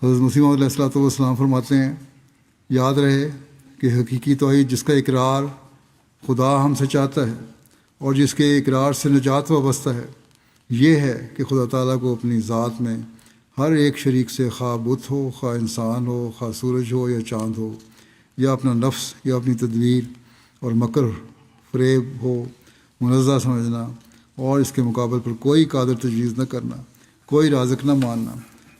حضرت مسیح موعود علیہ السلام فرماتے ہیں، یاد رہے کہ حقیقی توحید جس کا اقرار خدا ہم سے چاہتا ہے اور جس کے اقرار سے نجات وابستہ ہے، یہ ہے کہ خدا تعالیٰ کو اپنی ذات میں ہر ایک شریک سے، خواہ بت ہو، خواہ انسان ہو، خواہ سورج ہو یا چاند ہو، یا اپنا نفس یا اپنی تدبیر اور مکر فریب ہو، منزہ سمجھنا اور اس کے مقابل پر کوئی قادر تجویز نہ کرنا، کوئی رازق نہ ماننا،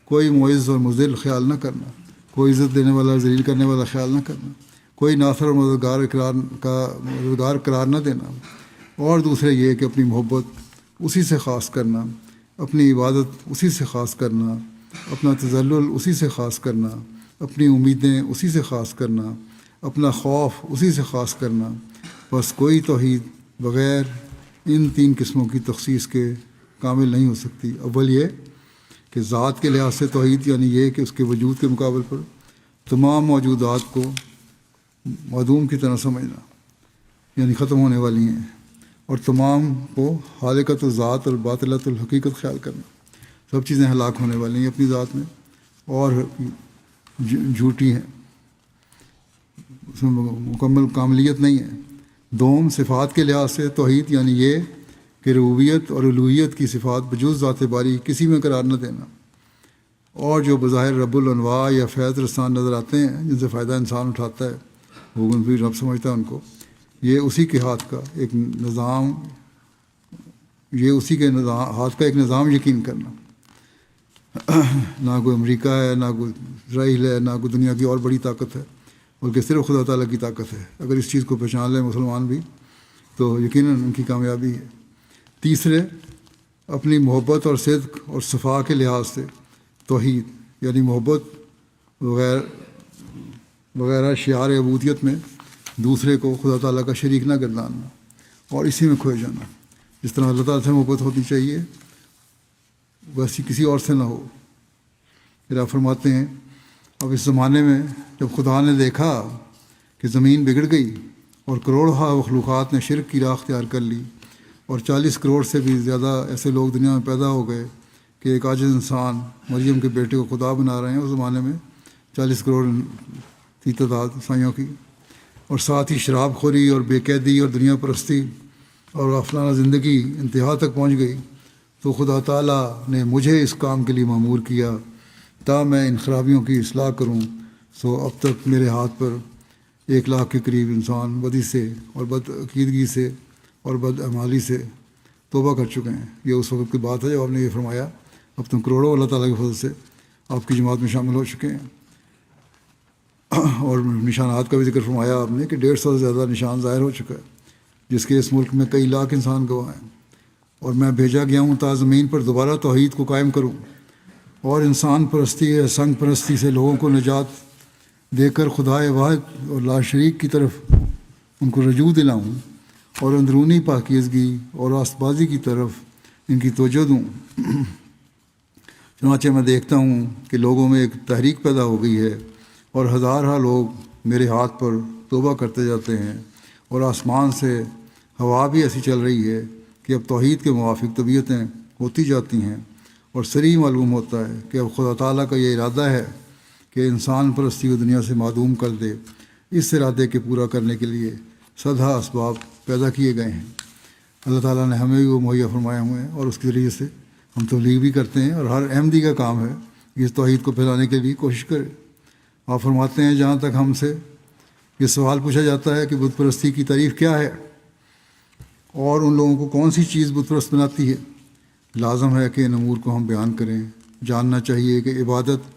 کوئی معز اور مذل خیال نہ کرنا، کوئی عزت دینے والا ذلیل کرنے والا خیال نہ کرنا، کوئی ناصر اور مددگار قرار نہ دینا، اور دوسرے یہ کہ اپنی محبت اسی سے خاص کرنا، اپنی عبادت اسی سے خاص کرنا، اپنا تذلل اسی سے خاص کرنا، اپنی امیدیں اسی سے خاص کرنا، اپنا خوف اسی سے خاص کرنا۔ بس کوئی توحید بغیر ان تین قسموں کی تخصیص کے کامل نہیں ہو سکتی۔ اول یہ کہ ذات کے لحاظ سے توحید، یعنی یہ کہ اس کے وجود کے مقابل پر تمام موجودات کو معدوم کی طرح سمجھنا، یعنی ختم ہونے والی ہیں، اور تمام کو خالقۃ الذات اور باطلۃ الحقیقت خیال کرنا۔ سب چیزیں ہلاک ہونے والی ہیں اپنی ذات میں اور جھوٹی ہیں، اس میں مکمل کاملیت نہیں ہے۔ دوم صفات کے لحاظ سے توحید یعنی یہ کہ ربوبیت اور الوہیت کی صفات بجز ذات باری کسی میں قرار نہ دینا، اور جو بظاہر رب الانواع یا فیض رسان نظر آتے ہیں جن سے فائدہ انسان اٹھاتا ہے، وہ بھی رب سمجھتا ہے ان کو، یہ اسی کے ہاتھ کا ایک نظام، یہ اسی کے ہاتھ کا ایک نظام یقین کرنا۔ نہ کوئی امریکہ ہے، نہ کوئی اسرائیل ہے، نہ کوئی دنیا کی اور بڑی طاقت ہے، بلکہ صرف خدا تعالیٰ کی طاقت ہے۔ اگر اس چیز کو پہچان لیں مسلمان بھی تو یقیناً ان کی کامیابی ہے۔ تیسرے، اپنی محبت اور صدق اور صفا کے لحاظ سے توحید یعنی محبت وغیرہ شعار عبودیت میں دوسرے کو خدا تعالیٰ کا شریک نہ گرداننا اور اسی میں کھوئے جانا۔ جس طرح اللہ تعالیٰ سے محبت ہوتی چاہیے ویسی کسی اور سے نہ ہو۔ پھر آپ فرماتے ہیں اب اس زمانے میں جب خدا نے دیکھا کہ زمین بگڑ گئی اور کروڑہا مخلوقات نے شرک کی راہ اختیار کر لی اور 40 کروڑ سے بھی زیادہ ایسے لوگ دنیا میں پیدا ہو گئے کہ ایک عاجز انسان مریم کے بیٹے کو خدا بنا رہے ہیں، اس زمانے میں 40 کروڑ کی تعداد عیسائیوں کی، اور ساتھ ہی شراب خوری اور بے قیدی اور دنیا پرستی اور غفلانہ زندگی انتہا تک پہنچ گئی، تو خدا تعالیٰ نے مجھے اس کام کے لیے مأمور کیا تا میں ان خرابیوں کی اصلاح کروں۔ سو اب تک میرے ہاتھ پر 1 لاکھ کے قریب انسان بدی سے اور بد عقیدگی سے اور بد اعمالی سے توبہ کر چکے ہیں۔ یہ اس وقت کی بات ہے جب آپ نے یہ فرمایا اب تم کروڑوں اللہ تعالیٰ کے فضل سے آپ کی جماعت میں شامل ہو چکے ہیں۔ اور نشانات کا بھی ذکر فرمایا آپ نے کہ 150 سے زیادہ نشان ظاہر ہو چکا ہے، جس کے اس ملک میں کئی لاکھ انسان گواہ ہیں۔ اور میں بھیجا گیا ہوں تا زمین پر دوبارہ توحید کو قائم کروں اور انسان پرستی یا سنگ پرستی سے لوگوں کو نجات دے کر خدائے واحد اور لا شریک کی طرف ان کو رجوع دلاؤں اور اندرونی پاکیزگی اور راست بازی کی طرف ان کی توجہ دوں۔ چنانچہ میں دیکھتا ہوں کہ لوگوں میں ایک تحریک پیدا ہو گئی ہے اور ہزارہ لوگ میرے ہاتھ پر توبہ کرتے جاتے ہیں، اور آسمان سے ہوا بھی ایسی چل رہی ہے کہ اب توحید کے موافق طبیعتیں ہوتی جاتی ہیں، اور صریح معلوم ہوتا ہے کہ اب خدا تعالیٰ کا یہ ارادہ ہے کہ انسان پرستی کو دنیا سے معدوم کر دے۔ اس ارادے کے پورا کرنے کے لیے سدھا اسباب پیدا کیے گئے ہیں۔ اللہ تعالیٰ نے ہمیں بھی وہ مہیا فرمائے ہوئے ہیں، اور اس کے ذریعے سے ہم تبلیغ بھی کرتے ہیں، اور ہر احمدی کا کام ہے کہ اس توحید کو پھیلانے کے لیے کوشش کرے۔ آپ فرماتے ہیں جہاں تک ہم سے یہ سوال پوچھا جاتا ہے کہ بت پرستی کی تعریف کیا ہے اور ان لوگوں کو کون سی چیز بت پرست بناتی ہے، لازم ہے کہ ان امور کو ہم بیان کریں۔ جاننا چاہیے کہ عبادت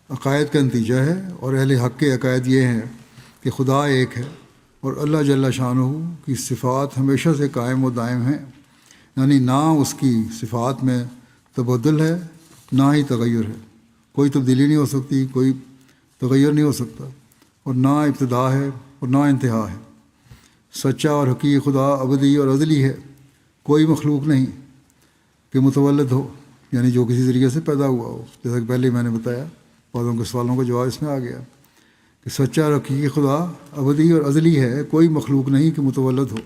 عقائد کا نتیجہ ہے، اور اہل حق کے عقائد یہ ہیں کہ خدا ایک ہے اور اللہ جل شانہ کی صفات ہمیشہ سے قائم و دائم ہیں، یعنی نہ اس کی صفات میں تبدل ہے نہ ہی تغیر ہے، کوئی تبدیلی نہیں ہو سکتی، کوئی تغیر نہیں ہو سکتا، اور نہ ابتدا ہے اور نہ انتہا ہے۔ سچا اور حقیقی خدا ابدی اور ازلی ہے، کوئی مخلوق نہیں کہ متولد ہو، یعنی جو کسی ذریعے سے پیدا ہوا ہو، جیسا کہ پہلے میں نے بتایا، بعضوں کے سوالوں کا جواب اس میں آ گیا کہ سچا اور حقیقی خدا ابدی اور ازلی ہے، کوئی مخلوق نہیں کہ متولد ہو،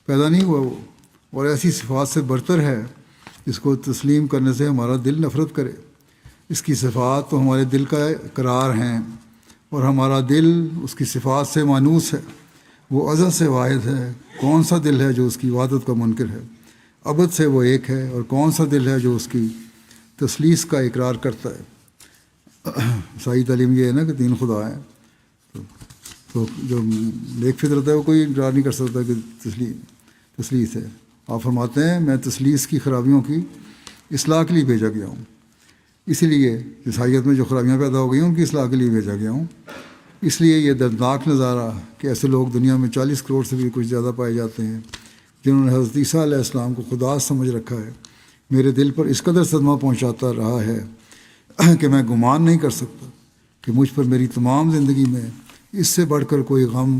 پیدا نہیں ہوا وہ، اور ایسی صفات سے برتر ہے جس کو تسلیم کرنے سے ہمارا دل نفرت کرے۔ اس کی صفات تو ہمارے دل کا قرار ہیں، اور ہمارا دل اس کی صفات سے مانوس ہے۔ وہ ازل سے واحد ہے، کون سا دل ہے جو اس کی وحدت کا منکر ہے؟ ابد سے وہ ایک ہے، اور کون سا دل ہے جو اس کی تثلیث کا اقرار کرتا ہے؟ صحیح تعلیم یہ ہے نا کہ 3 خدا ہیں، تو جو نیک فطرت ہے وہ کوئی اقرار نہیں کر سکتا کہ تثلیث ہے۔ آپ فرماتے ہیں میں تثلیث کی خرابیوں کی اصلاح کے لیے بھیجا گیا ہوں، اسی لیے عیسائیت میں جو خرابیاں پیدا ہو گئی ہیں ان کی اصلاح کے لیے بھیجا گیا ہوں۔ اس لیے یہ دردناک نظارہ کہ ایسے لوگ دنیا میں 40 کروڑ سے بھی کچھ زیادہ پائے جاتے ہیں جنہوں نے حضرت عیسیٰ علیہ السلام کو خدا سمجھ رکھا ہے، میرے دل پر اس قدر صدمہ پہنچاتا رہا ہے کہ میں گمان نہیں کر سکتا کہ مجھ پر میری تمام زندگی میں اس سے بڑھ کر کوئی غم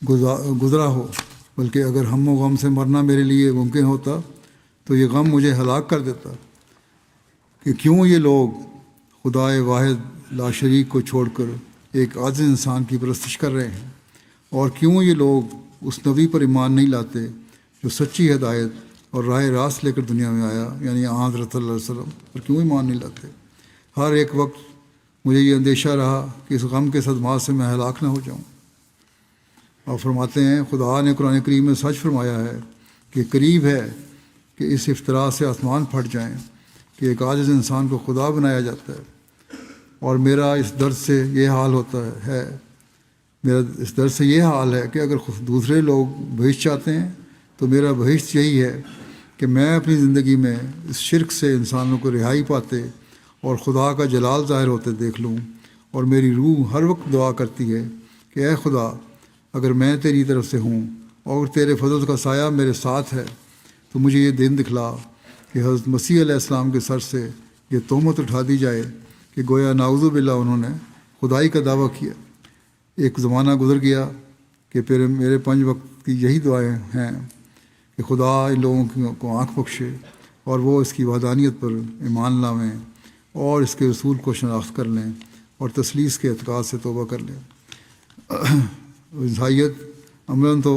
گزرا ہو، بلکہ اگر ہم و غم سے مرنا میرے لیے ممکن ہوتا تو یہ غم مجھے ہلاک کر دیتا کہ کیوں یہ لوگ خدائے واحد لا شریک کو چھوڑ کر ایک عاجز انسان کی پرستش کر رہے ہیں، اور کیوں یہ لوگ اس نبی پر ایمان نہیں لاتے جو سچی ہدایت اور راہ راست لے کر دنیا میں آیا، یعنی حضرت صلی اللہ علیہ وسلم، پر کیوں ایمان نہیں لاتے؟ ہر ایک وقت مجھے یہ اندیشہ رہا کہ اس غم کے صدمات سے میں ہلاک نہ ہو جاؤں۔ اور فرماتے ہیں خدا نے قرآن کریم میں سچ فرمایا ہے کہ قریب ہے کہ اس افطرا سے آسمان پھٹ جائیں کہ ایک عاجز انسان کو خدا بنایا جاتا ہے، اور میرا اس درد سے یہ حال ہوتا ہے، میرا اس درد سے یہ حال ہے کہ اگر دوسرے لوگ بہشت چاہتے ہیں تو میرا بہشت یہی ہے کہ میں اپنی زندگی میں اس شرک سے انسانوں کو رہائی پاتے اور خدا کا جلال ظاہر ہوتے دیکھ لوں، اور میری روح ہر وقت دعا کرتی ہے کہ اے خدا، اگر میں تیری طرف سے ہوں اور تیرے فضل کا سایہ میرے ساتھ ہے تو مجھے یہ دن دکھلا کہ حضرت مسیح علیہ السلام کے سر سے یہ تہمت اٹھا دی جائے کہ گویا نعوذ باللہ انہوں نے خدائی کا دعویٰ کیا۔ ایک زمانہ گزر گیا کہ پھر میرے 5 وقت کی یہی دعائیں ہیں کہ خدا ان لوگوں کو آنکھ بخشے اور وہ اس کی وحدانیت پر ایمان لائیں اور اس کے رسول کو شناخت کر لیں اور تثلیث کے اعتقاد سے توبہ کر لیں۔ عیسائیت عملاً تو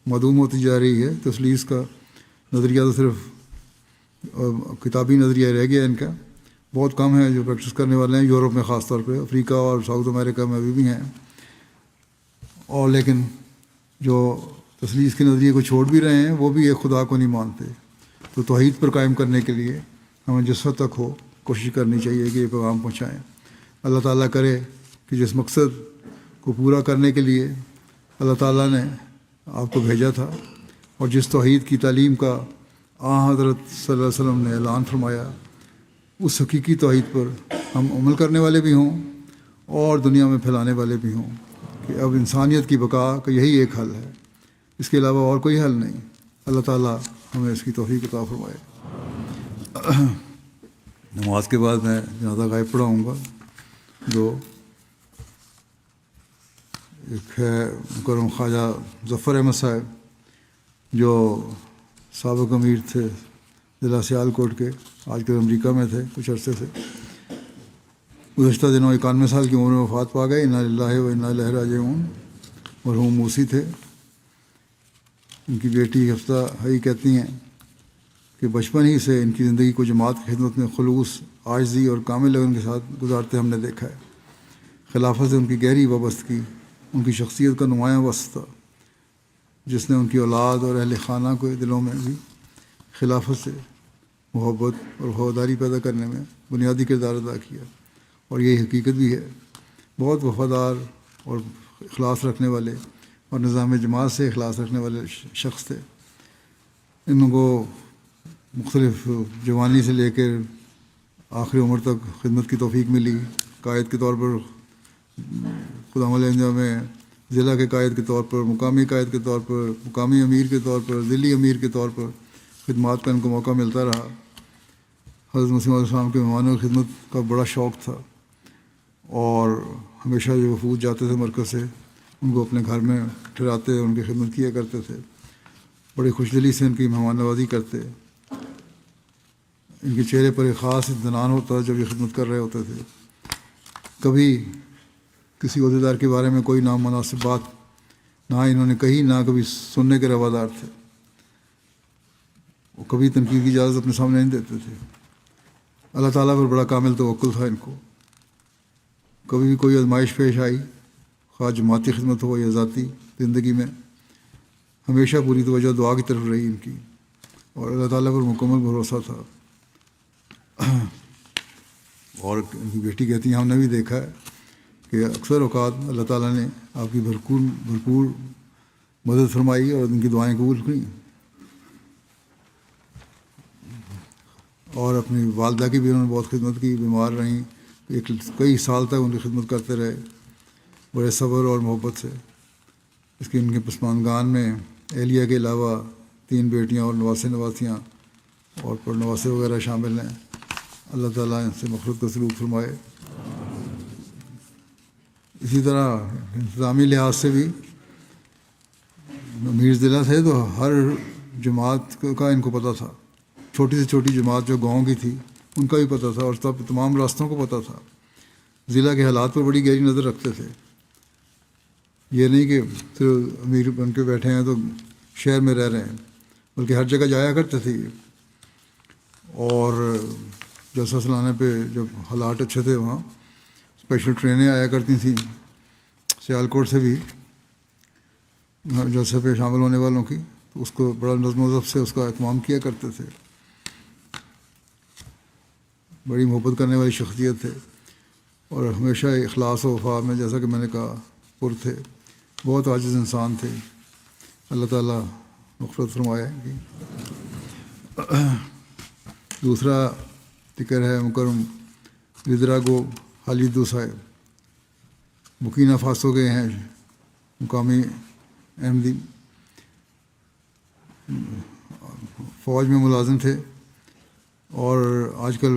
معدوم ہوتی جا رہی ہے، تثلیث کا نظریہ تو صرف کتابی نظریہ رہ گیا ان کا، بہت کم ہے جو پریکٹس کرنے والے ہیں، یورپ میں خاص طور پہ، افریقہ اور ساؤتھ امریکہ میں ابھی بھی ہیں، اور لیکن جو تثلیث کے نظریے کو چھوڑ بھی رہے ہیں وہ بھی ایک خدا کو نہیں مانتے۔ تو توحید پر قائم کرنے کے لیے ہمیں جس حد تک ہو کوشش کرنی چاہیے کہ یہ پیغام پہنچائیں۔ اللہ تعالیٰ کرے کہ جس مقصد کو پورا کرنے کے لیے اللہ تعالیٰ نے آپ کو بھیجا تھا اور جس توحید کی تعلیم کا حضرت صلی اللہ علیہ وسلم نے اعلان فرمایا، اس حقیقی توحید پر ہم عمل کرنے والے بھی ہوں اور دنیا میں پھیلانے والے بھی ہوں کہ اب انسانیت کی بقا کا یہی ایک حل ہے، اس کے علاوہ اور کوئی حل نہیں۔ اللہ تعالیٰ ہمیں اس کی توفیق عطا فرمائے۔ نماز کے بعد میں جنازہ غائب پڑھاؤں گا۔ ایک ہے مکرم خواجہ ظفر احمد صاحب جو سابق امیر تھے ضلع سیالکوٹ کے، آج کل امریکہ میں تھے کچھ عرصے سے، گزشتہ دنوں 91 سال کی عمر میں وفات پا گئے۔ انا للہ و انا الیہ راجعون۔ مرحوم موسی تھے۔ ان کی بیٹی حفصہ حئی کہتی ہیں کہ بچپن ہی سے ان کی زندگی کو جماعت کی خدمت میں خلوص، عاجزی اور کامل لگن کے ساتھ گزارتے ہم نے دیکھا ہے۔ خلافت سے ان کی گہری وابستگی ان کی شخصیت کا نمایاں وصف تھا، جس نے ان کی اولاد اور اہل خانہ کے دلوں میں بھی خلافت سے محبت اور وفاداری پیدا کرنے میں بنیادی کردار ادا کیا۔ اور یہ حقیقت بھی ہے، بہت وفادار اور اخلاص رکھنے والے اور نظام جماعت سے اخلاص رکھنے والے شخص تھے۔ ان کو مختلف جوانی سے لے کر آخری عمر تک خدمت کی توفیق ملی۔ قائد کے طور پر خدام علیہ میں ضلع کے قائد کے طور پر، مقامی قائد کے طور پر، مقامی امیر کے طور پر، ضلعی امیر کے طور پر خدمات کا ان کو موقع ملتا رہا۔ حضرت مسیح علیہ السلام کے مہمانوں کی خدمت کا بڑا شوق تھا، اور ہمیشہ جو وفود جاتے تھے مرکز سے ان کو اپنے گھر میں ٹھہراتے، ان کی خدمت کیا کرتے تھے، بڑی خوش دلی سے ان کی مہمان نوازی کرتے۔ ان کے چہرے پر ایک خاص اطمینان ہوتا جب یہ خدمت کر رہے ہوتے تھے۔ کبھی کسی عہدیدار کے بارے میں کوئی نامناسب بات نہ انہوں نے کہی، نہ کبھی سننے کے روادار تھے۔ وہ کبھی تنقید کی اجازت اپنے سامنے نہیں دیتے تھے۔ اللہ تعالیٰ پر بڑا کامل توکل تھا ان کو۔ کبھی بھی کوئی آزمائش پیش آئی، خواہ جماعتی خدمت ہو یا ذاتی زندگی میں، ہمیشہ پوری توجہ دعا کی طرف رہی ان کی، اور اللہ تعالیٰ پر مکمل بھروسہ تھا۔ اور ان کی بیٹی کہتی ہیں ہم نے بھی دیکھا ہے کہ اکثر اوقات اللہ تعالیٰ نے آپ کی بھرپور مدد فرمائی اور ان کی دعائیں قبول ہوئیں۔ اور اپنی والدہ کی بھی انہوں نے بہت خدمت کی، بیمار رہیں، کئی سال تک ان کی خدمت کرتے رہے بڑے صبر اور محبت سے۔ اس کے ان کے پسماندگان میں اہلیہ کے علاوہ 3 بیٹیاں اور نواسے نواسیاں اور پڑنواسے وغیرہ شامل ہیں۔ اللہ تعالیٰ ان سے مغفرت کا سلوک فرمائے۔ اسی طرح انتظامی لحاظ سے بھی امیر ضلع تھے تو ہر جماعت کا ان کو پتہ تھا، چھوٹی سے چھوٹی جماعت جو گاؤں کی تھی ان کا بھی پتہ تھا، اور تمام راستوں کو پتہ تھا۔ ضلع کے حالات پر بڑی گہری نظر رکھتے تھے۔ یہ نہیں کہ صرف امیر بن کے بیٹھے ہیں تو شہر میں رہ رہے ہیں، بلکہ ہر جگہ جایا کرتے تھے. اور جلسہ سلانے پہ جب حالات اچھے تھے وہاں اسپیشل ٹرینیں آیا کرتی تھیں سیالکوٹ سے بھی جلسے پہ شامل ہونے والوں کی، تو اس کو بڑا نظم و ضبط سے اس کا اہتمام کیا کرتے تھے. بڑی محبت کرنے والی شخصیت تھے اور ہمیشہ اخلاص و وفا میں، جیسا کہ میں نے کہا، پر تھے. بہت عاجز انسان تھے. اللہ تعالیٰ مغفرت فرمائے ان کی. دوسرا ذکر ہے مکرم ودراگو خالیدو صاحب، بکینا فاسو کے ہیں مقامی احمدی، فوج میں ملازم تھے اور آج کل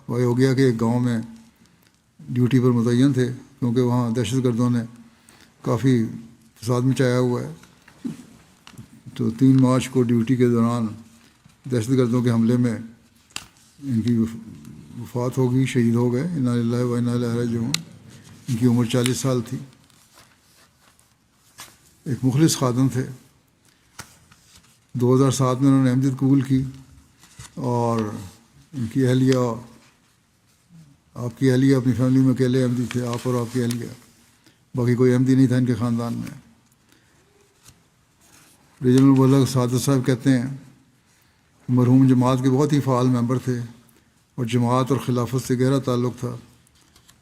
وایوگیا کے ایک گاؤں میں ڈیوٹی پر متعین تھے، کیونکہ وہاں دہشت گردوں نے کافی فساد مچایا ہوا ہے. تو 3 مارچ کو ڈیوٹی کے دوران دہشت گردوں کے حملے میں ان کی وفات ہو گئی، شہید ہو گئے. انا للہ و انا الیہ راجعون. ان کی عمر 40 سال تھی. ایک مخلص خادم تھے. 2007 میں انہوں نے احمدیت قبول کی اور ان کی اہلیہ، آپ کی اہلیہ اپنی فیملی میں اکیلے احمدی تھے، آپ اور آپ کی اہلیہ، باقی کوئی احمدی نہیں تھا ان کے خاندان میں. ریجنل مبلغ سعادت صاحب کہتے ہیں مرحوم جماعت کے بہت ہی فعال ممبر تھے اور جماعت اور خلافت سے گہرا تعلق تھا.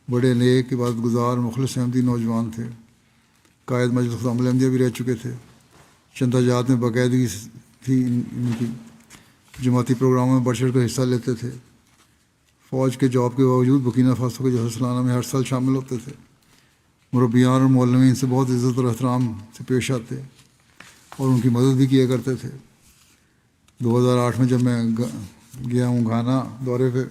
بڑے نیک، عبادت گزار، مخلص احمدی نوجوان تھے. قائد مجلس خدام احمدیہ بھی رہ چکے تھے. چندہ جات میں باقاعدگی تھی ان کی. جماعتی پروگراموں میں بڑھ چڑھ کر حصہ لیتے تھے. فوج کے جاب کے باوجود بکینا فاسو کے جلسہ سلانہ میں ہر سال شامل ہوتے تھے. مربیان اور معلمین سے بہت عزت اور احترام سے پیش آتے اور ان کی مدد بھی کیا کرتے تھے. 2008 میں جب میں گیا ہوں گھانا دورے پہ،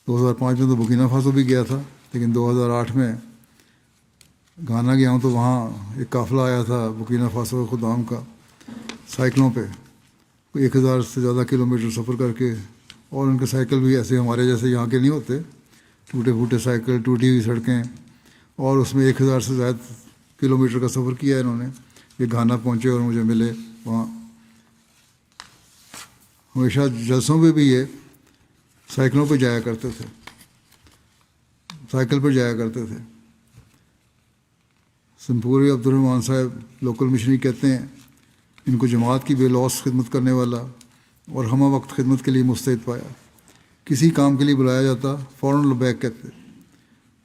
2005 میں تو بکینا فاسو بھی گیا تھا، لیکن 2008 میں گھانا گیا ہوں تو وہاں ایک قافلہ آیا تھا بکینا فاسو کے خدام کا، سائیکلوں پہ 1000 سے زیادہ کلومیٹر سفر کر کے. اور ان کے سائیکل بھی ایسے ہمارے جیسے یہاں کے نہیں ہوتے، ٹوٹے پھوٹے سائیکل، ٹوٹی ہوئی سڑکیں، اور اس میں 1000 سے زائد کلومیٹر کا سفر کیا انہوں نے. یہ گھانا پہنچے اور مجھے ملے وہاں. ہمیشہ جلسوں پہ بھی یہ سائیکلوں پہ جایا کرتے تھے، سائیکل پر جایا کرتے تھے. سنپوری عبدالرحمٰن صاحب لوکل مشنری کہتے ہیں ان کو جماعت کی بے لوث خدمت کرنے والا اور ہمہ وقت خدمت کے لیے مستعد پایا. کسی کام کے لیے بلایا جاتا فوراً لبیک کہتے.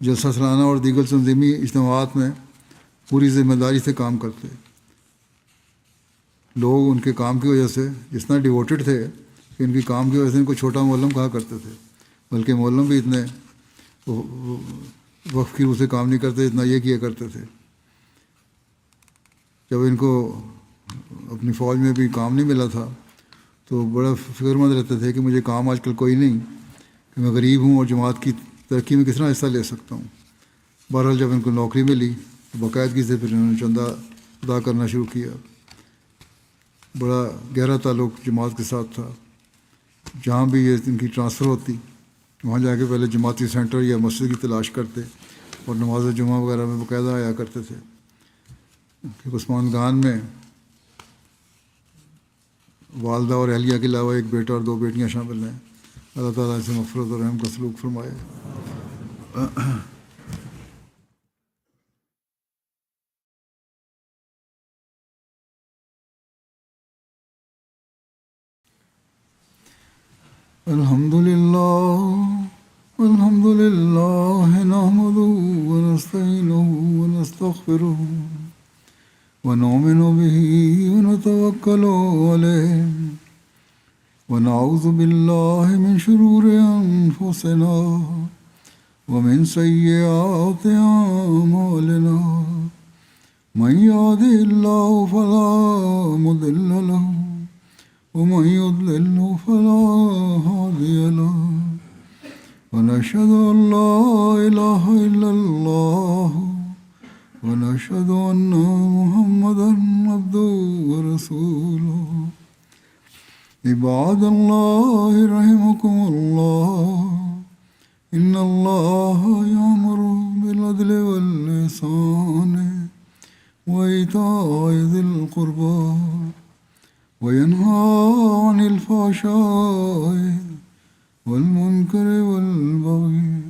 جلسہ سلانہ اور دیگر تنظیمی اجتماعات میں پوری ذمہ داری سے کام کرتے. لوگ ان کے کام کی وجہ سے اتنا ڈیووٹڈ تھے کہ ان کی کام کی وجہ سے ان کو چھوٹا معلم کہا کرتے تھے، بلکہ معلم بھی اتنے وقف کی روح سے کام نہیں کرتے جتنا یہ کیا کرتے تھے. جب ان کو اپنی فوج میں بھی کام نہیں ملا تھا تو بڑا فکر مند رہتے تھے کہ مجھے کام آج کل کوئی نہیں، کہ میں غریب ہوں اور جماعت کی ترقی میں کس طرح حصہ لے سکتا ہوں. بہرحال جب ان کو نوکری ملی تو باقاعدگی سے پھر انہوں نے چندہ ادا کرنا شروع کیا. بڑا گہرا تعلق جماعت کے ساتھ تھا. جہاں بھی یہ ان کی ٹرانسفر ہوتی وہاں جا کے پہلے جماعتی سینٹر یا مسجد کی تلاش کرتے اور نماز جمعہ وغیرہ میں باقاعدہ آیا کرتے تھے. عثمان گان میں والدہ اور اہلیہ کے علاوہ ایک بیٹا اور 2 بیٹیاں شامل ہیں. اللہ تعالیٰ سے مغفرت اور رحم کا سلوک فرمائے. الحمد للہ نحمده ونستعینه ونستغفره ونؤمن به ونتوکل علیہ ونعوذ باللہ من شرور انفسنا ومن سیئات اعمالنا من یهده اللہ فلا مضل له ومن يضلل فلا هادي له ونشهد أن لا إله إلا الله ونشهد أن محمدا عبده ورسوله. عباد الله رحمكم الله إن الله يأمر بالعدل والإحسان وإيتاء ذي القربى المنكر والبغي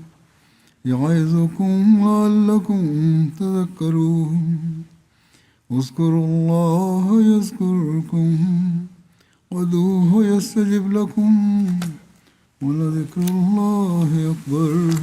يعظكم لعلكم تذكرون اذكروا الله يذكركم وادعوه يستجب لكم ولذكر الله أكبر